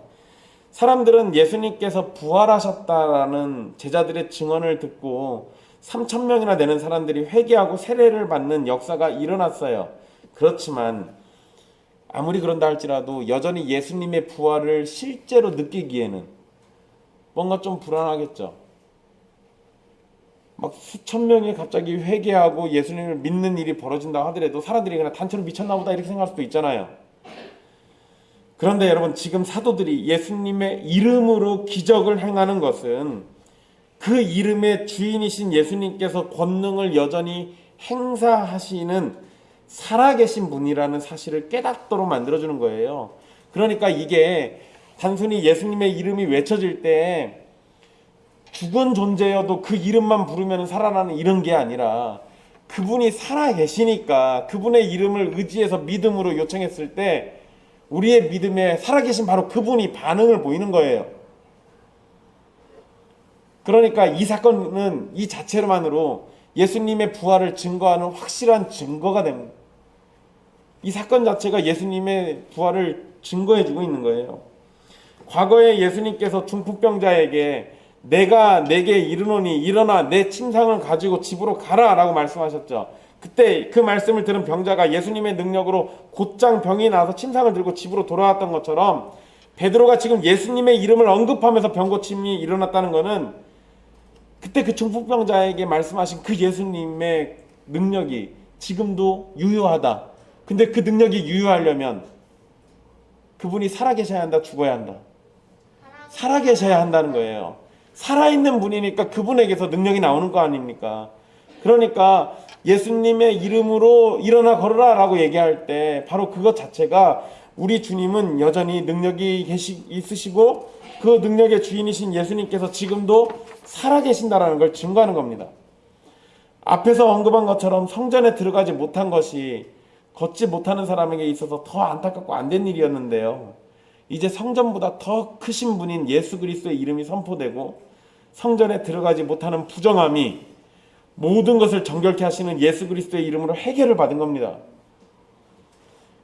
사람들은 예수님께서 부활하셨다라는 제자들의 증언을 듣고 3,000명이나 되는 사람들이 회개하고 세례를 받는 역사가 일어났어요. 그렇지만 아무리 그런다 할지라도 여전히 예수님의 부활을 실제로 느끼기에는 뭔가 좀 불안하겠죠. 막 수천 명이 갑자기 회개하고 예수님을 믿는 일이 벌어진다 하더라도 사람들이 그냥 단체로 미쳤나 보다 이렇게 생각할 수도 있잖아요. 그런데 여러분, 지금 사도들이 예수님의 이름으로 기적을 행하는 것은 그 이름의 주인이신 예수님께서 권능을 여전히 행사하시는 살아계신 분이라는 사실을 깨닫도록 만들어주는 거예요. 그러니까 이게 단순히 예수님의 이름이 외쳐질 때 죽은 존재여도 그 이름만 부르면 살아나는 이런 게 아니라, 그분이 살아계시니까 그분의 이름을 의지해서 믿음으로 요청했을 때 우리의 믿음에 살아계신 바로 그분이 반응을 보이는 거예요. 그러니까 이 사건은 이 자체로만으로 예수님의 부활을 증거하는 확실한 증거가 됩니다. 이 사건 자체가 예수님의 부활을 증거해주고 있는 거예요. 과거에 예수님께서 중풍병자에게 내가 내게 이르노니 일어나 내 침상을 가지고 집으로 가라 라고 말씀하셨죠. 그때 그 말씀을 들은 병자가 예수님의 능력으로 곧장 병이 나서 침상을 들고 집으로 돌아왔던 것처럼, 베드로가 지금 예수님의 이름을 언급하면서 병고침이 일어났다는 것은 그때 그 중풍병자에게 말씀하신 그 예수님의 능력이 지금도 유효하다. 근데 그 능력이 유효하려면 그분이 살아계셔야 한다, 죽어야 한다? 살아계셔야 한다는 거예요. 살아있는 분이니까 그분에게서 능력이 나오는 거 아닙니까? 그러니까 예수님의 이름으로 일어나 걸어라 라고 얘기할 때 바로 그것 자체가 우리 주님은 여전히 능력이 있으시고 그 능력의 주인이신 예수님께서 지금도 살아계신다라는 걸 증거하는 겁니다. 앞에서 언급한 것처럼 성전에 들어가지 못한 것이 걷지 못하는 사람에게 있어서 더 안타깝고 안 된 일이었는데요, 이제 성전보다 더 크신 분인 예수 그리스도의 이름이 선포되고 성전에 들어가지 못하는 부정함이 모든 것을 정결케 하시는 예수 그리스도의 이름으로 해결을 받은 겁니다.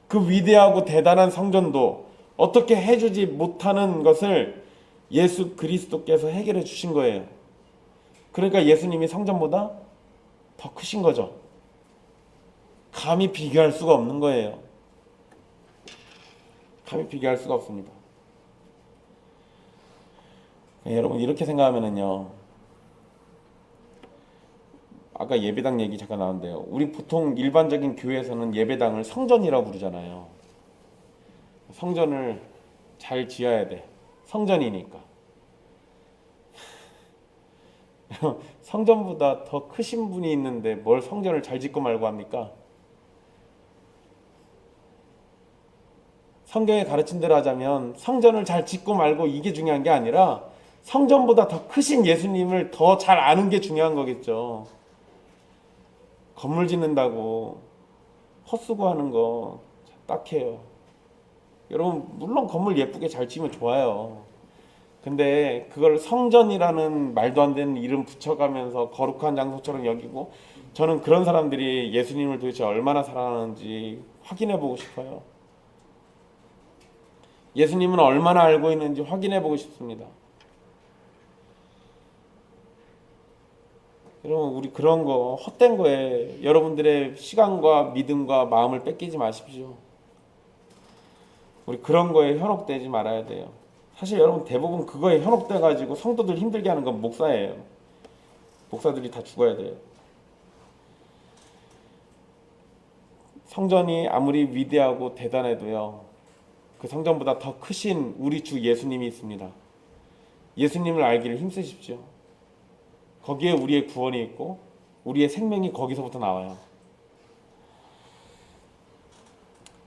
그 위대하고 대단한 성전도 어떻게 해주지 못하는 것을 예수 그리스도께서 해결해 주신 거예요. 그러니까 예수님이 성전보다 더 크신 거죠. 감히 비교할 수가 없는 거예요. 감히 비교할 수가 없습니다. 여러분, 이렇게 생각하면은요, 아까 예배당 얘기 잠깐 나왔는데요, 우리 보통 일반적인 교회에서는 예배당을 성전이라고 부르잖아요. 성전을 잘 지어야 돼. 성전이니까. 성전보다 더 크신 분이 있는데 뭘 성전을 잘 짓고 말고 합니까? 성경에 가르친 대로 하자면 성전을 잘 짓고 말고 이게 중요한 게 아니라 성전보다 더 크신 예수님을 더 잘 아는 게 중요한 거겠죠. 건물 짓는다고 헛수고하는 거 딱해요. 여러분, 물론 건물 예쁘게 잘 지으면 좋아요. 근데 그걸 성전이라는 말도 안 되는 이름 붙여가면서 거룩한 장소처럼 여기고, 저는 그런 사람들이 예수님을 도대체 얼마나 사랑하는지 확인해 보고 싶어요. 예수님은 얼마나 알고 있는지 확인해 보고 싶습니다. 여러분, 우리 그런 거 헛된 거에 여러분들의 시간과 믿음과 마음을 뺏기지 마십시오. 우리 그런 거에 현혹되지 말아야 돼요. 사실 여러분, 대부분 그거에 현혹돼 가지고 성도들 힘들게 하는 건 목사예요. 목사들이 다 죽어야 돼요. 성전이 아무리 위대하고 대단해도요, 그 성전보다 더 크신 우리 주 예수님이 있습니다. 예수님을 알기를 힘쓰십시오. 거기에 우리의 구원이 있고 우리의 생명이 거기서부터 나와요.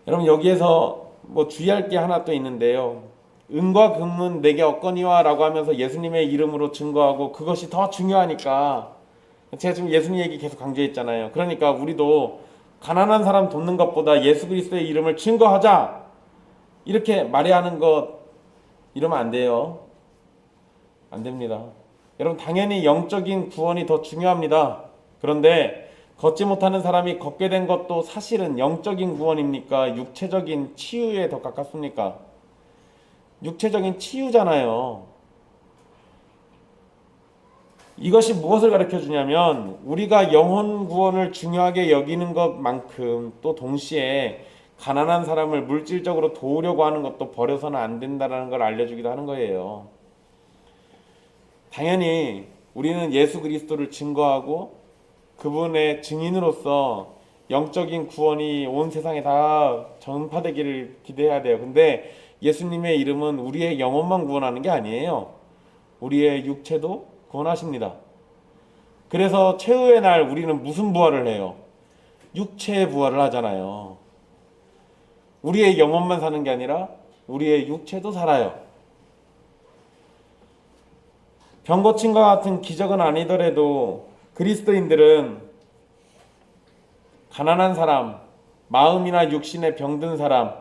여러분, 여기에서 주의할 게 하나 또 있는데요, 은과 금은 내게 없거니와 라고 하면서 예수님의 이름으로 증거하고 그것이 더 중요하니까, 제가 지금 예수님 얘기 계속 강조했잖아요. 그러니까 우리도 가난한 사람 돕는 것보다 예수 그리스도의 이름을 증거하자 이렇게 말해야 하는 것, 이러면 안 돼요. 안 됩니다. 여러분, 당연히 영적인 구원이 더 중요합니다. 그런데 걷지 못하는 사람이 걷게 된 것도 사실은 영적인 구원입니까? 육체적인 치유에 더 가깝습니까? 육체적인 치유잖아요. 이것이 무엇을 가르쳐 주냐면, 우리가 영혼 구원을 중요하게 여기는 것만큼 또 동시에 가난한 사람을 물질적으로 도우려고 하는 것도 버려서는 안 된다는 걸 알려주기도 하는 거예요. 당연히 우리는 예수 그리스도를 증거하고 그분의 증인으로서 영적인 구원이 온 세상에 다 전파되기를 기대해야 돼요. 근데 예수님의 이름은 우리의 영혼만 구원하는 게 아니에요. 우리의 육체도 구원하십니다. 그래서 최후의 날 우리는 무슨 부활을 해요? 육체의 부활을 하잖아요. 우리의 영혼만 사는 게 아니라 우리의 육체도 살아요. 병 고침과 같은 기적은 아니더라도 그리스도인들은 가난한 사람, 마음이나 육신에 병든 사람,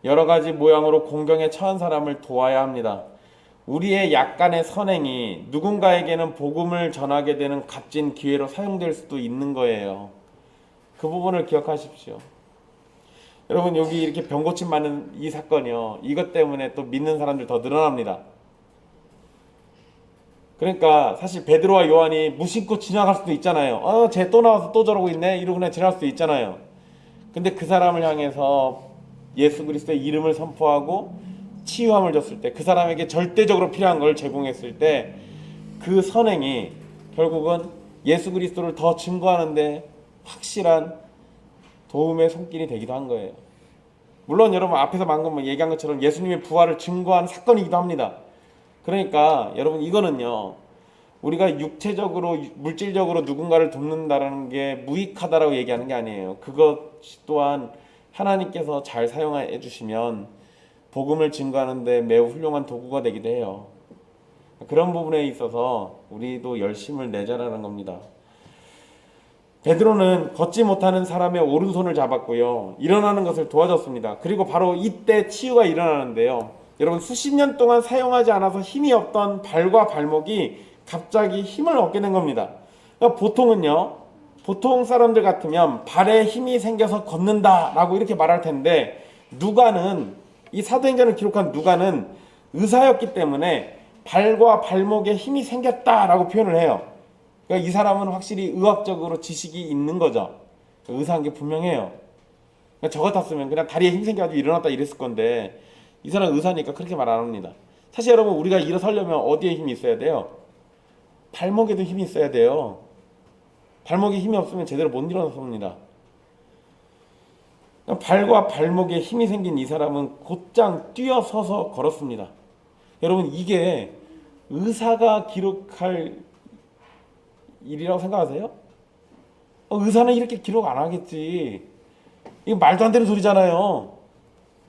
여러 가지 모양으로 공경에 처한 사람을 도와야 합니다. 우리의 약간의 선행이 누군가에게는 복음을 전하게 되는 값진 기회로 사용될 수도 있는 거예요. 그 부분을 기억하십시오. 여러분, 여기 이렇게 병 고침 받는 이 사건이요, 이것 때문에 또 믿는 사람들 더 늘어납니다. 그러니까 사실 베드로와 요한이 무심코 지나갈 수도 있잖아요. 쟤 또 나와서 또 저러고 있네 이러고 그냥 지나갈 수도 있잖아요. 근데 그 사람을 향해서 예수 그리스도의 이름을 선포하고 치유함을 줬을 때, 그 사람에게 절대적으로 필요한 걸 제공했을 때, 그 선행이 결국은 예수 그리스도를 더 증거하는데 확실한 도움의 손길이 되기도 한 거예요. 물론 여러분 앞에서 방금 얘기한 것처럼 예수님의 부활을 증거하는 사건이기도 합니다. 그러니까 여러분, 이거는요, 우리가 육체적으로 물질적으로 누군가를 돕는다라는 게 무익하다라고 얘기하는 게 아니에요. 그것 또한 하나님께서 잘 사용해 주시면 복음을 증거하는데 매우 훌륭한 도구가 되기도 해요. 그런 부분에 있어서 우리도 열심을 내자라는 겁니다. 베드로는 걷지 못하는 사람의 오른손을 잡았고요, 일어나는 것을 도와줬습니다. 그리고 바로 이때 치유가 일어나는데요, 여러분, 수십 년 동안 사용하지 않아서 힘이 없던 발과 발목이 갑자기 힘을 얻게 된 겁니다. 그러니까 보통 사람들 같으면 발에 힘이 생겨서 걷는다라고 이렇게 말할 텐데, 이 사도행전을 기록한 누가는 의사였기 때문에 발과 발목에 힘이 생겼다라고 표현을 해요. 그러니까 이 사람은 확실히 의학적으로 지식이 있는 거죠. 의사한 게 분명해요. 그러니까 저 같았으면 그냥 다리에 힘 생겨가지고 일어났다 이랬을 건데, 이 사람 의사니까 그렇게 말 안 합니다. 사실 여러분, 우리가 일어서려면 어디에 힘이 있어야 돼요? 발목에도 힘이 있어야 돼요. 발목에 힘이 없으면 제대로 못 일어섭니다. 발과 발목에 힘이 생긴 이 사람은 곧장 뛰어서서 걸었습니다. 여러분, 이게 의사가 기록할 일이라고 생각하세요? 의사는 이렇게 기록 안 하겠지. 이거 말도 안 되는 소리잖아요.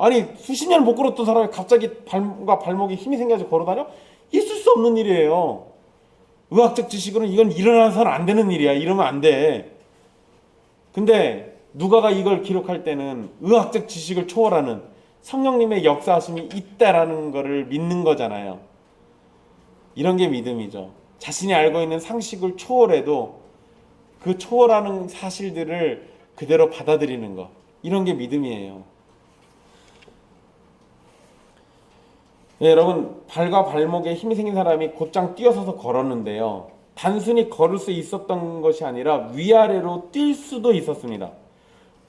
아니, 수십 년 못 걸었던 사람이 갑자기 발과 발목에 힘이 생겨서 걸어다녀? 있을 수 없는 일이에요. 의학적 지식으로는 이건 일어나서는 안 되는 일이야. 이러면 안 돼. 근데 누가가 이걸 기록할 때는 의학적 지식을 초월하는 성령님의 역사하심이 있다라는 것을 믿는 거잖아요. 이런 게 믿음이죠. 자신이 알고 있는 상식을 초월해도 그 초월하는 사실들을 그대로 받아들이는 것, 이런 게 믿음이에요. 네, 여러분, 발과 발목에 힘이 생긴 사람이 곧장 뛰어서서 걸었는데요, 단순히 걸을 수 있었던 것이 아니라 위아래로 뛸 수도 있었습니다.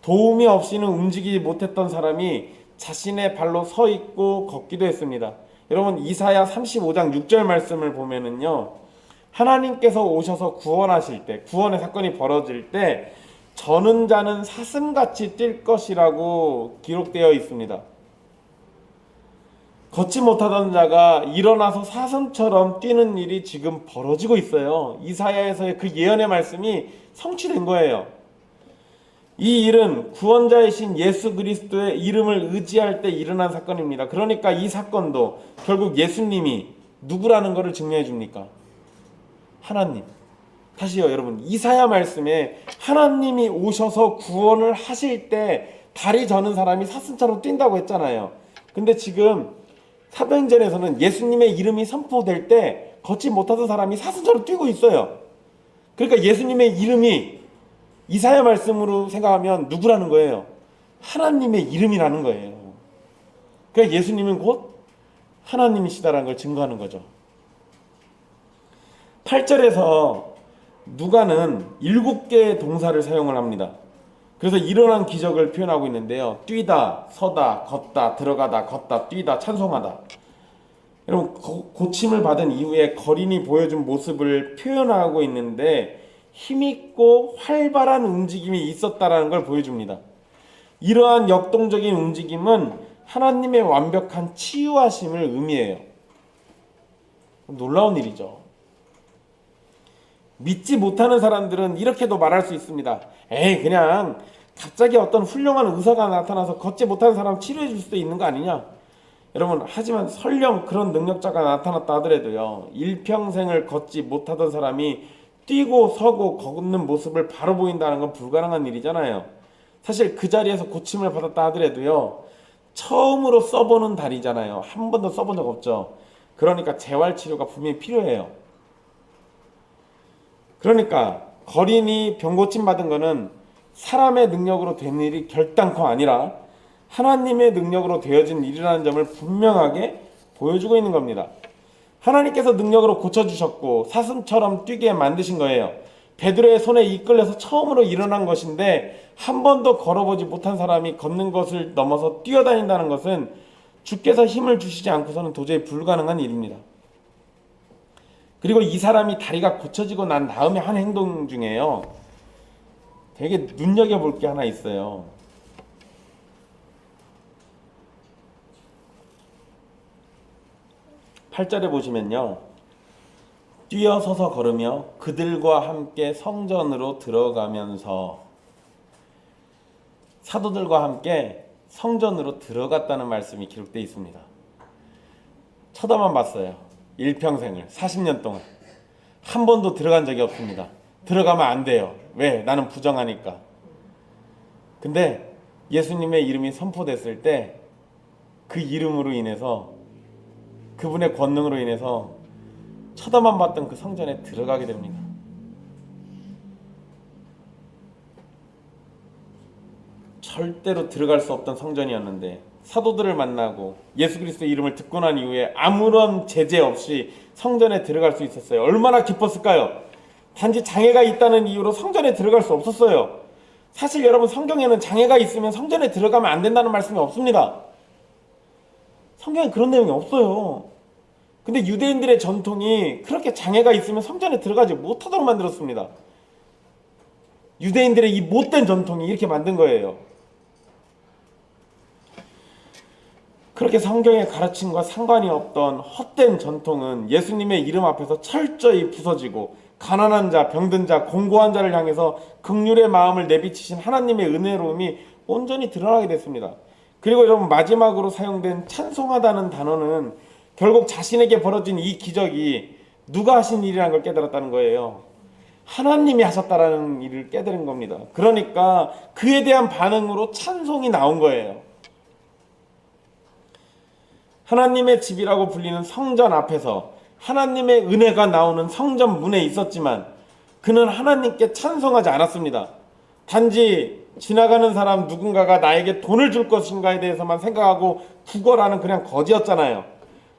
도움이 없이는 움직이지 못했던 사람이 자신의 발로 서 있고 걷기도 했습니다. 여러분, 이사야 35장 6절 말씀을 보면은요, 하나님께서 오셔서 구원하실 때, 구원의 사건이 벌어질 때 저는 자는 사슴같이 뛸 것이라고 기록되어 있습니다. 걷지 못하던 자가 일어나서 사슴처럼 뛰는 일이 지금 벌어지고 있어요. 이사야에서의 그 예언의 말씀이 성취된 거예요. 이 일은 구원자이신 예수 그리스도의 이름을 의지할 때 일어난 사건입니다. 그러니까 이 사건도 결국 예수님이 누구라는 것을 증명해 줍니까? 하나님. 다시요, 여러분, 이사야 말씀에 하나님이 오셔서 구원을 하실 때 다리 저는 사람이 사슴처럼 뛴다고 했잖아요. 근데 지금 사도행전에서는 예수님의 이름이 선포될 때 걷지 못하던 사람이 사슴처럼 뛰고 있어요. 그러니까 예수님의 이름이 이사야 말씀으로 생각하면 누구라는 거예요? 하나님의 이름이라는 거예요. 그러니까 예수님은 곧 하나님이시다라는 걸 증거하는 거죠. 8절에서 누가는 7개의 동사를 사용을 합니다. 그래서 일어난 기적을 표현하고 있는데요, 뛰다, 서다, 걷다, 들어가다, 걷다, 뛰다, 찬송하다. 여러분, 고침을 받은 이후에 거린이 보여준 모습을 표현하고 있는데 힘있고 활발한 움직임이 있었다라는 걸 보여줍니다. 이러한 역동적인 움직임은 하나님의 완벽한 치유하심을 의미해요. 놀라운 일이죠. 믿지 못하는 사람들은 이렇게도 말할 수 있습니다. 에이, 그냥 갑자기 어떤 훌륭한 의사가 나타나서 걷지 못하는 사람 치료해 줄 수도 있는 거 아니냐? 여러분, 하지만 설령 그런 능력자가 나타났다 하더라도요, 일평생을 걷지 못하던 사람이 뛰고 서고 걷는 모습을 바로 보인다는 건 불가능한 일이잖아요. 사실 그 자리에서 고침을 받았다 하더라도요, 처음으로 써보는 다리잖아요. 한 번도 써본 적 없죠. 그러니까 재활치료가 분명히 필요해요. 그러니까 거린이 병고침 받은 거는 사람의 능력으로 된 일이 결단코 아니라 하나님의 능력으로 되어진 일이라는 점을 분명하게 보여주고 있는 겁니다. 하나님께서 능력으로 고쳐주셨고 사슴처럼 뛰게 만드신 거예요. 베드로의 손에 이끌려서 처음으로 일어난 것인데 한 번도 걸어보지 못한 사람이 걷는 것을 넘어서 뛰어다닌다는 것은 주께서 힘을 주시지 않고서는 도저히 불가능한 일입니다. 그리고 이 사람이 다리가 고쳐지고 난 다음에 한 행동 중에요, 되게 눈여겨볼 게 하나 있어요. 8절에 보시면요, 뛰어서서 걸으며 그들과 함께 성전으로 들어가면서, 사도들과 함께 성전으로 들어갔다는 말씀이 기록되어 있습니다. 쳐다만 봤어요. 일평생을 40년 동안 한 번도 들어간 적이 없습니다. 들어가면 안 돼요. 왜? 나는 부정하니까. 근데 예수님의 이름이 선포됐을 때 그 이름으로 인해서, 그분의 권능으로 인해서 쳐다만 봤던 그 성전에 들어가게 됩니다. 절대로 들어갈 수 없던 성전이었는데 사도들을 만나고 예수 그리스도의 이름을 듣고 난 이후에 아무런 제재 없이 성전에 들어갈 수 있었어요. 얼마나 기뻤을까요? 단지 장애가 있다는 이유로 성전에 들어갈 수 없었어요. 사실 여러분, 성경에는 장애가 있으면 성전에 들어가면 안 된다는 말씀이 없습니다. 성경에 그런 내용이 없어요. 근데 유대인들의 전통이 그렇게 장애가 있으면 성전에 들어가지 못하도록 만들었습니다. 유대인들의 이 못된 전통이 이렇게 만든 거예요. 그렇게 성경의 가르침과 상관이 없던 헛된 전통은 예수님의 이름 앞에서 철저히 부서지고, 가난한 자, 병든 자, 공고한 자를 향해서 긍휼의 마음을 내비치신 하나님의 은혜로움이 온전히 드러나게 됐습니다. 그리고 여러분, 마지막으로 사용된 찬송하다는 단어는 결국 자신에게 벌어진 이 기적이 누가 하신 일이라는 걸 깨달았다는 거예요. 하나님이 하셨다라는 일을 깨달은 겁니다. 그러니까 그에 대한 반응으로 찬송이 나온 거예요. 하나님의 집이라고 불리는 성전 앞에서 하나님의 은혜가 나오는 성전 문에 있었지만 그는 하나님께 찬송하지 않았습니다. 단지 지나가는 사람 누군가가 나에게 돈을 줄 것인가에 대해서만 생각하고 구걸하는 그냥 거지였잖아요.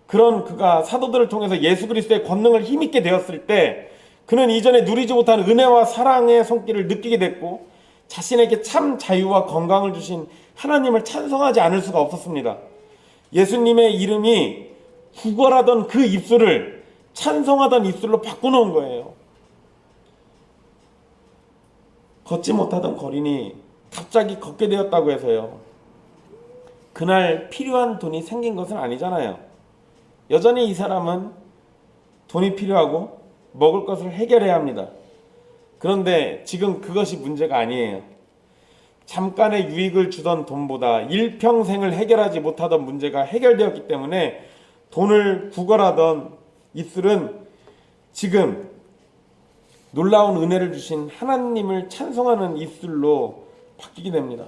그런 그가 사도들을 통해서 예수 그리스도의 권능을 힘있게 되었을 때 그는 이전에 누리지 못한 은혜와 사랑의 손길을 느끼게 됐고, 자신에게 참 자유와 건강을 주신 하나님을 찬송하지 않을 수가 없었습니다. 예수님의 이름이 구걸하던 그 입술을 찬송하던 입술로 바꿔놓은 거예요. 걷지 못하던 거린이 갑자기 걷게 되었다고 해서요, 그날 필요한 돈이 생긴 것은 아니잖아요. 여전히 이 사람은 돈이 필요하고 먹을 것을 해결해야 합니다. 그런데 지금 그것이 문제가 아니에요. 잠깐의 유익을 주던 돈보다 일평생을 해결하지 못하던 문제가 해결되었기 때문에 돈을 구걸하던 입술은 지금 놀라운 은혜를 주신 하나님을 찬송하는 입술로 바뀌게 됩니다.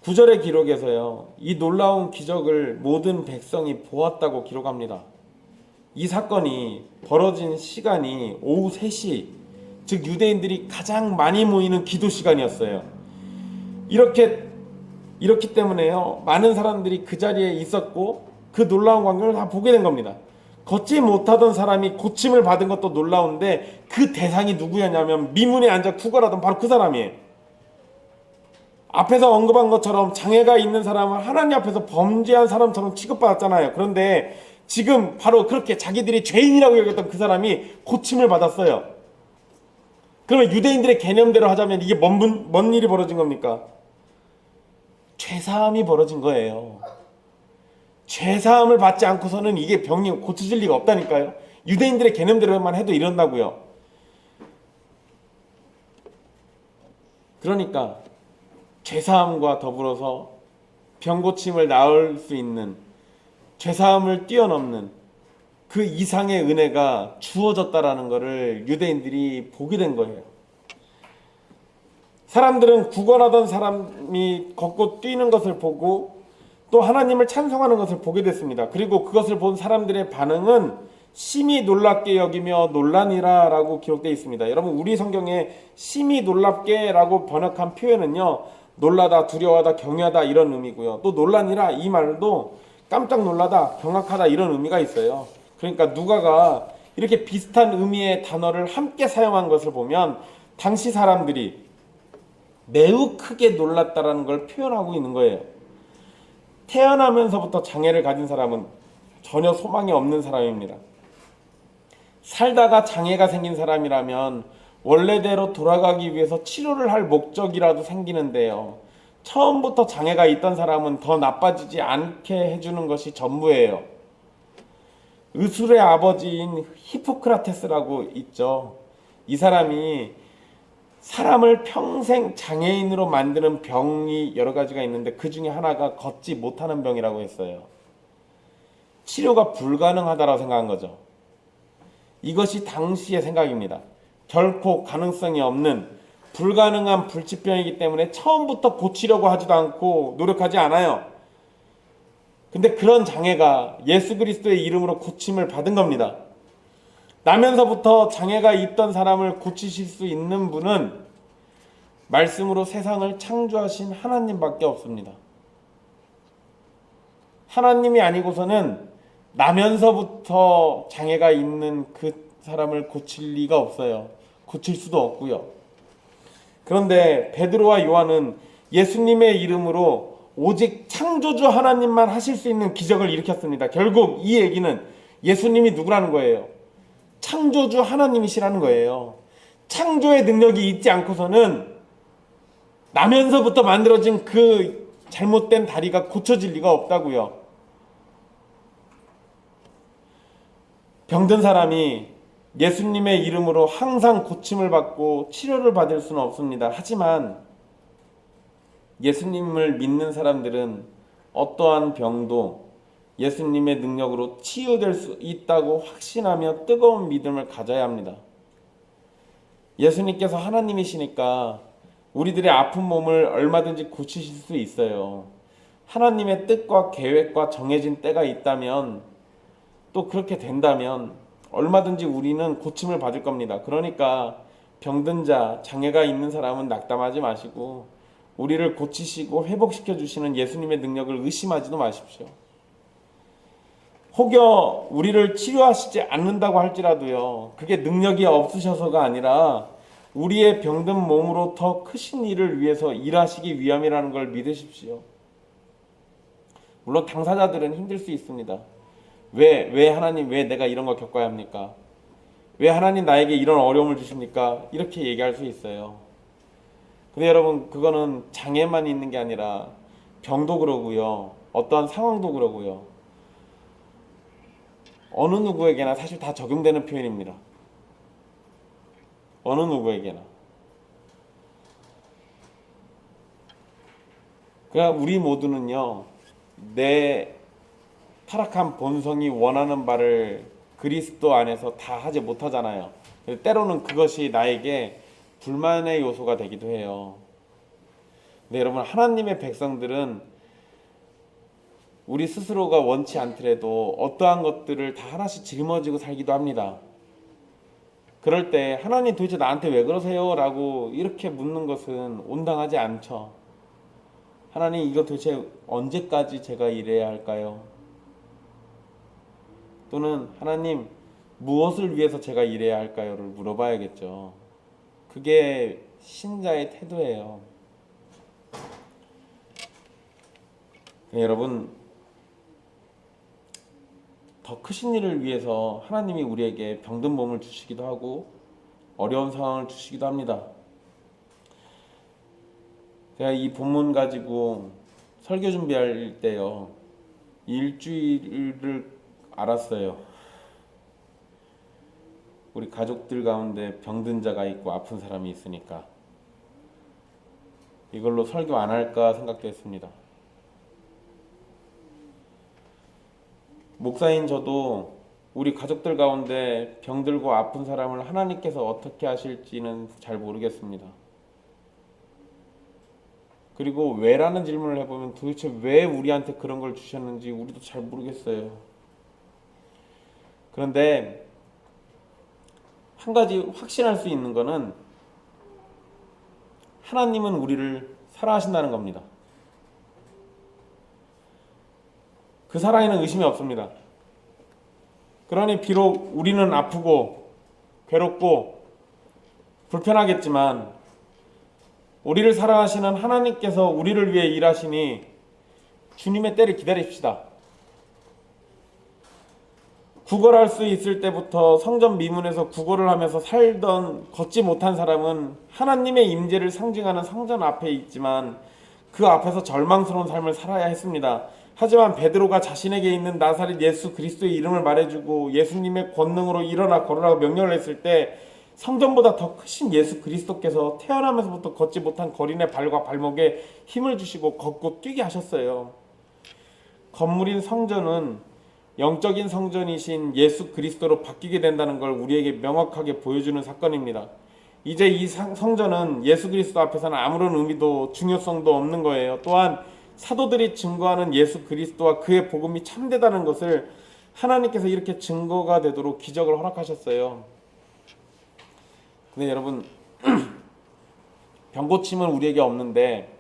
9절의 기록에서요, 이 놀라운 기적을 모든 백성이 보았다고 기록합니다. 이 사건이 벌어진 시간이 오후 3시, 즉 유대인들이 가장 많이 모이는 기도 시간이었어요. 이렇기 때문에요, 많은 사람들이 그 자리에 있었고 그 놀라운 광경을 다 보게 된 겁니다. 걷지 못하던 사람이 고침을 받은 것도 놀라운데 그 대상이 누구였냐면 미문에 앉아 구걸하던 바로 그 사람이에요. 앞에서 언급한 것처럼 장애가 있는 사람은 하나님 앞에서 범죄한 사람처럼 취급받았잖아요. 그런데 지금 바로 그렇게 자기들이 죄인이라고 여겼던 그 사람이 고침을 받았어요. 그러면 유대인들의 개념대로 하자면 이게 뭔 일이 벌어진 겁니까? 죄사함이 벌어진 거예요. 죄사함을 받지 않고서는 이게 병이 고쳐질 리가 없다니까요. 유대인들의 개념대로만 해도 이런다고요. 그러니까 죄사함과 더불어서 병고침을 낳을 수 있는, 죄사함을 뛰어넘는 그 이상의 은혜가 주어졌다라는 것을 유대인들이 보게 된 거예요. 사람들은 구걸하던 사람이 걷고 뛰는 것을 보고 또 하나님을 찬송하는 것을 보게 됐습니다. 그리고 그것을 본 사람들의 반응은 심히 놀랍게 여기며 놀라니라 라고 기록되어 있습니다. 여러분, 우리 성경에 심히 놀랍게 라고 번역한 표현은요, 놀라다, 두려워하다, 경외하다 이런 의미고요. 또 놀라니라 이 말도 깜짝 놀라다, 경악하다 이런 의미가 있어요. 그러니까 누가가 이렇게 비슷한 의미의 단어를 함께 사용한 것을 보면 당시 사람들이 매우 크게 놀랐다라는 걸 표현하고 있는 거예요. 태어나면서부터 장애를 가진 사람은 전혀 소망이 없는 사람입니다. 살다가 장애가 생긴 사람이라면 원래대로 돌아가기 위해서 치료를 할 목적이라도 생기는데요. 처음부터 장애가 있던 사람은 더 나빠지지 않게 해주는 것이 전부예요. 의술의 아버지인 히포크라테스라고 있죠. 이 사람이 사람을 평생 장애인으로 만드는 병이 여러 가지가 있는데 그 중에 하나가 걷지 못하는 병이라고 했어요. 치료가 불가능하다고 생각한 거죠. 이것이 당시의 생각입니다. 결코 가능성이 없는 불가능한 불치병이기 때문에 처음부터 고치려고 하지도 않고 노력하지 않아요. 근데 그런 장애가 예수 그리스도의 이름으로 고침을 받은 겁니다. 나면서부터 장애가 있던 사람을 고치실 수 있는 분은 말씀으로 세상을 창조하신 하나님밖에 없습니다. 하나님이 아니고서는 나면서부터 장애가 있는 그 사람을 고칠 리가 없어요. 고칠 수도 없고요. 그런데 베드로와 요한은 예수님의 이름으로 오직 창조주 하나님만 하실 수 있는 기적을 일으켰습니다. 결국 이 얘기는 예수님이 누구라는 거예요? 창조주 하나님이시라는 거예요. 창조의 능력이 있지 않고서는 나면서부터 만들어진 그 잘못된 다리가 고쳐질 리가 없다고요. 병든 사람이 예수님의 이름으로 항상 고침을 받고 치료를 받을 수는 없습니다. 하지만 예수님을 믿는 사람들은 어떠한 병도 예수님의 능력으로 치유될 수 있다고 확신하며 뜨거운 믿음을 가져야 합니다. 예수님께서 하나님이시니까 우리들의 아픈 몸을 얼마든지 고치실 수 있어요. 하나님의 뜻과 계획과 정해진 때가 있다면, 또 그렇게 된다면 얼마든지 우리는 고침을 받을 겁니다. 그러니까 병든 자, 장애가 있는 사람은 낙담하지 마시고 우리를 고치시고 회복시켜 주시는 예수님의 능력을 의심하지도 마십시오. 혹여 우리를 치료하시지 않는다고 할지라도요, 그게 능력이 없으셔서가 아니라 우리의 병든 몸으로 더 크신 일을 위해서 일하시기 위함이라는 걸 믿으십시오. 물론 당사자들은 힘들 수 있습니다. 왜 하나님, 왜 내가 이런 걸 겪어야 합니까? 왜 하나님 나에게 이런 어려움을 주십니까? 이렇게 얘기할 수 있어요. 근데 여러분, 그거는 장애만 있는 게 아니라 병도 그러고요, 어떠한 상황도 그러고요, 어느 누구에게나 사실 다 적용되는 표현입니다. 어느 누구에게나. 그러니까 우리 모두는요, 내 타락한 본성이 원하는 바를 그리스도 안에서 다 하지 못하잖아요. 때로는 그것이 나에게 불만의 요소가 되기도 해요. 근데 여러분, 하나님의 백성들은 우리 스스로가 원치 않더라도 어떠한 것들을 다 하나씩 짊어지고 살기도 합니다. 그럴 때 하나님 도대체 나한테 왜 그러세요? 라고 이렇게 묻는 것은 온당하지 않죠. 하나님, 이거 도대체 언제까지 제가 이래야 할까요? 또는 하나님, 무엇을 위해서 제가 이래야 할까요?를 물어봐야겠죠. 그게 신자의 태도예요. 여러분, 더 크신 일을 위해서 하나님이 우리에게 병든 몸을 주시기도 하고 어려운 상황을 주시기도 합니다. 제가 이 본문 가지고 설교 준비할 때요, 일주일을 알았어요. 우리 가족들 가운데 병든 자가 있고 아픈 사람이 있으니까 이걸로 설교 안 할까 생각도 했습니다. 목사인 저도 우리 가족들 가운데 병들고 아픈 사람을 하나님께서 어떻게 하실지는 잘 모르겠습니다. 그리고 왜라는 질문을 해보면 도대체 왜 우리한테 그런 걸 주셨는지 우리도 잘 모르겠어요. 그런데 한 가지 확신할 수 있는 거는 하나님은 우리를 사랑하신다는 겁니다. 그 사랑에는 의심이 없습니다. 그러니 비록 우리는 아프고 괴롭고 불편하겠지만 우리를 사랑하시는 하나님께서 우리를 위해 일하시니 주님의 때를 기다립시다. 구걸할 수 있을 때부터 성전 미문에서 구걸을 하면서 살던 걷지 못한 사람은 하나님의 임재를 상징하는 성전 앞에 있지만 그 앞에서 절망스러운 삶을 살아야 했습니다. 하지만 베드로가 자신에게 있는 나사렛 예수 그리스도의 이름을 말해주고 예수님의 권능으로 일어나 걸으라고 명령을 했을 때 성전보다 더 크신 예수 그리스도께서 태어나면서부터 걷지 못한 거린의 발과 발목에 힘을 주시고 걷고 뛰게 하셨어요. 건물인 성전은 영적인 성전이신 예수 그리스도로 바뀌게 된다는 걸 우리에게 명확하게 보여주는 사건입니다. 이제 이 성전은 예수 그리스도 앞에서는 아무런 의미도 중요성도 없는 거예요. 또한 사도들이 증거하는 예수 그리스도와 그의 복음이 참되다는 것을 하나님께서 이렇게 증거가 되도록 기적을 허락하셨어요. 근데 여러분, 병고침은 우리에게 없는데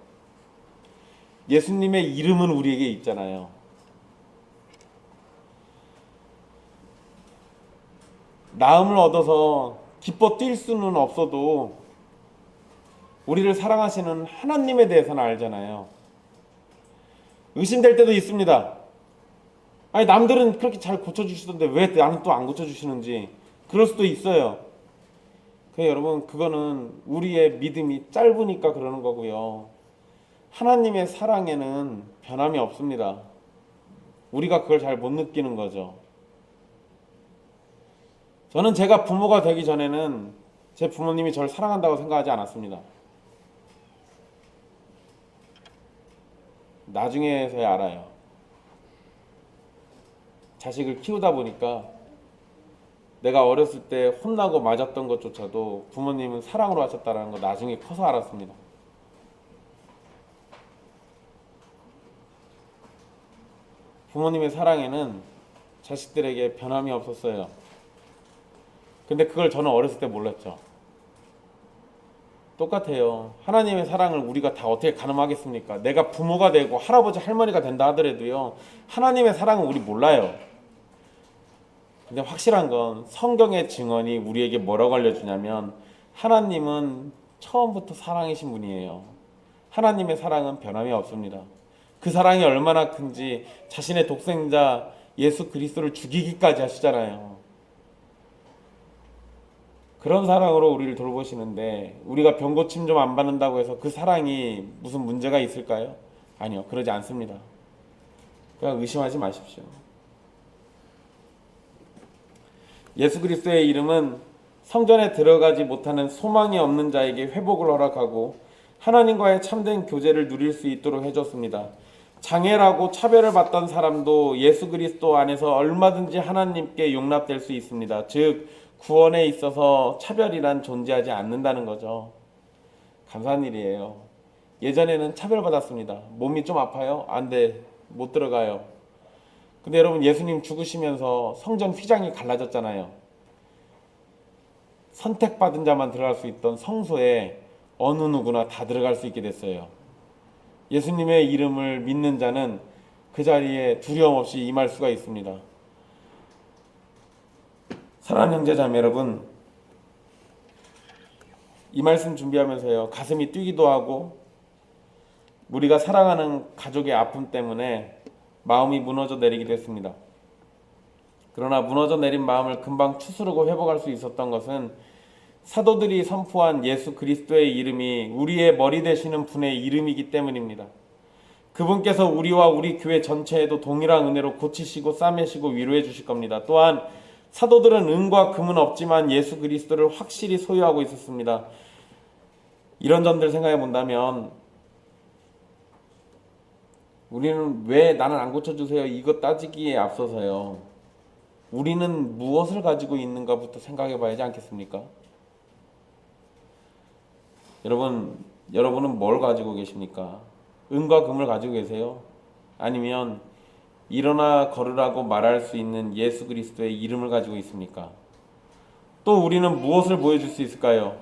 예수님의 이름은 우리에게 있잖아요. 나음을 얻어서 기뻐 뛸 수는 없어도 우리를 사랑하시는 하나님에 대해서는 알잖아요. 의심될 때도 있습니다. 아니, 남들은 그렇게 잘 고쳐주시던데 왜 나는 또 안 고쳐주시는지 그럴 수도 있어요. 여러분, 그거는 우리의 믿음이 짧으니까 그러는 거고요. 하나님의 사랑에는 변함이 없습니다. 우리가 그걸 잘 못 느끼는 거죠. 저는 제가 부모가 되기 전에는 제 부모님이 저를 사랑한다고 생각하지 않았습니다. 나중에서야 알아요. 자식을 키우다 보니까 내가 어렸을 때 혼나고 맞았던 것조차도 부모님은 사랑으로 하셨다는 거 나중에 커서 알았습니다. 부모님의 사랑에는 자식들에게 변함이 없었어요. 근데 그걸 저는 어렸을 때 몰랐죠. 똑같아요. 하나님의 사랑을 우리가 다 어떻게 가늠하겠습니까? 내가 부모가 되고 할아버지 할머니가 된다 하더라도요, 하나님의 사랑은 우리 몰라요. 근데 확실한 건 성경의 증언이 우리에게 뭐라고 알려주냐면 하나님은 처음부터 사랑이신 분이에요. 하나님의 사랑은 변함이 없습니다. 그 사랑이 얼마나 큰지 자신의 독생자 예수 그리스도를 죽이기까지 하시잖아요. 그런 사랑으로 우리를 돌보시는데 우리가 병고침 좀 안 받는다고 해서 그 사랑이 무슨 문제가 있을까요? 아니요, 그러지 않습니다. 그냥 의심하지 마십시오. 예수 그리스도의 이름은 성전에 들어가지 못하는 소망이 없는 자에게 회복을 허락하고 하나님과의 참된 교제를 누릴 수 있도록 해줬습니다. 장애라고 차별을 받던 사람도 예수 그리스도 안에서 얼마든지 하나님께 용납될 수 있습니다. 즉 구원에 있어서 차별이란 존재하지 않는다는 거죠. 감사한 일이에요. 예전에는 차별받았습니다. 몸이 좀 아파요? 안 돼, 못 들어가요. 근데 여러분, 예수님 죽으시면서 성전 휘장이 갈라졌잖아요. 선택받은 자만 들어갈 수 있던 성소에 어느 누구나 다 들어갈 수 있게 됐어요. 예수님의 이름을 믿는 자는 그 자리에 두려움 없이 임할 수가 있습니다. 사랑하는 형제자매 여러분, 이 말씀 준비하면서요, 가슴이 뛰기도 하고 우리가 사랑하는 가족의 아픔 때문에 마음이 무너져 내리기도 했습니다. 그러나 무너져 내린 마음을 금방 추스르고 회복할 수 있었던 것은 사도들이 선포한 예수 그리스도의 이름이 우리의 머리 되시는 분의 이름이기 때문입니다. 그분께서 우리와 우리 교회 전체에도 동일한 은혜로 고치시고 싸매시고 위로해 주실 겁니다. 또한 사도들은 은과 금은 없지만 예수 그리스도를 확실히 소유하고 있었습니다. 이런 점들 생각해 본다면 우리는 왜 나는 안 고쳐주세요 이거 따지기에 앞서서요, 우리는 무엇을 가지고 있는가부터 생각해 봐야지 않겠습니까? 여러분은 뭘 가지고 계십니까? 은과 금을 가지고 계세요? 아니면 일어나 걸으라고 말할 수 있는 예수 그리스도의 이름을 가지고 있습니까? 또 우리는 무엇을 보여줄 수 있을까요?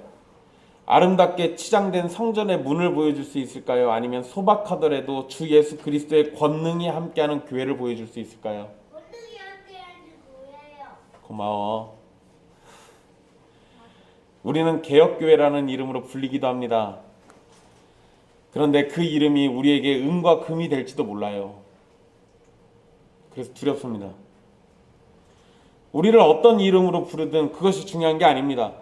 아름답게 치장된 성전의 문을 보여줄 수 있을까요? 아니면 소박하더라도 주 예수 그리스도의 권능이 함께하는 교회를 보여줄 수 있을까요? 권능이 함께하는 교회예요. 고마워. 우리는 개혁교회라는 이름으로 불리기도 합니다. 그런데 그 이름이 우리에게 은과 금이 될지도 몰라요. 그래서 두렵습니다. 우리를 어떤 이름으로 부르든 그것이 중요한 게 아닙니다.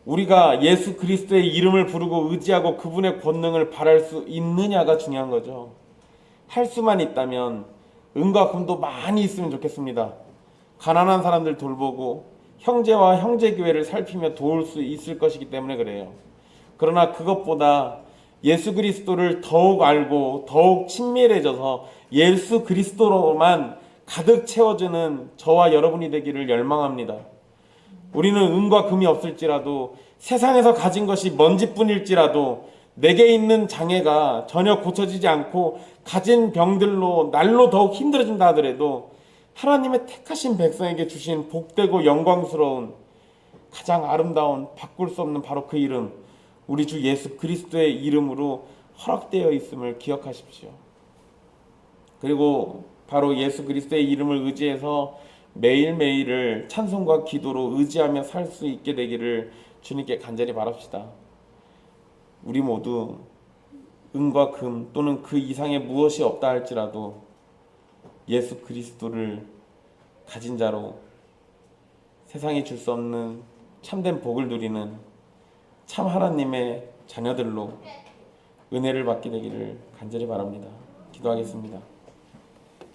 우리가 예수 그리스도의 이름을 부르고 의지하고 그분의 권능을 바랄 수 있느냐가 중요한 거죠. 할 수만 있다면 은과 금도 많이 있으면 좋겠습니다. 가난한 사람들 돌보고 형제와 형제교회를 살피며 도울 수 있을 것이기 때문에 그래요. 그러나 그것보다 예수 그리스도를 더욱 알고 더욱 친밀해져서 예수 그리스도로만 가득 채워주는 저와 여러분이 되기를 열망합니다. 우리는 은과 금이 없을지라도 세상에서 가진 것이 먼지뿐일지라도 내게 있는 장애가 전혀 고쳐지지 않고 가진 병들로 날로 더욱 힘들어진다 하더라도 하나님의 택하신 백성에게 주신 복되고 영광스러운 가장 아름다운 바꿀 수 없는 바로 그 이름, 우리 주 예수 그리스도의 이름으로 허락되어 있음을 기억하십시오. 그리고 바로 예수 그리스도의 이름을 의지해서 매일매일을 찬송과 기도로 의지하며 살 수 있게 되기를 주님께 간절히 바랍시다. 우리 모두 은과 금 또는 그 이상의 무엇이 없다 할지라도 예수 그리스도를 가진 자로 세상이 줄 수 없는 참된 복을 누리는 참 하나님의 자녀들로 은혜를 받게 되기를 간절히 바랍니다. 기도하겠습니다.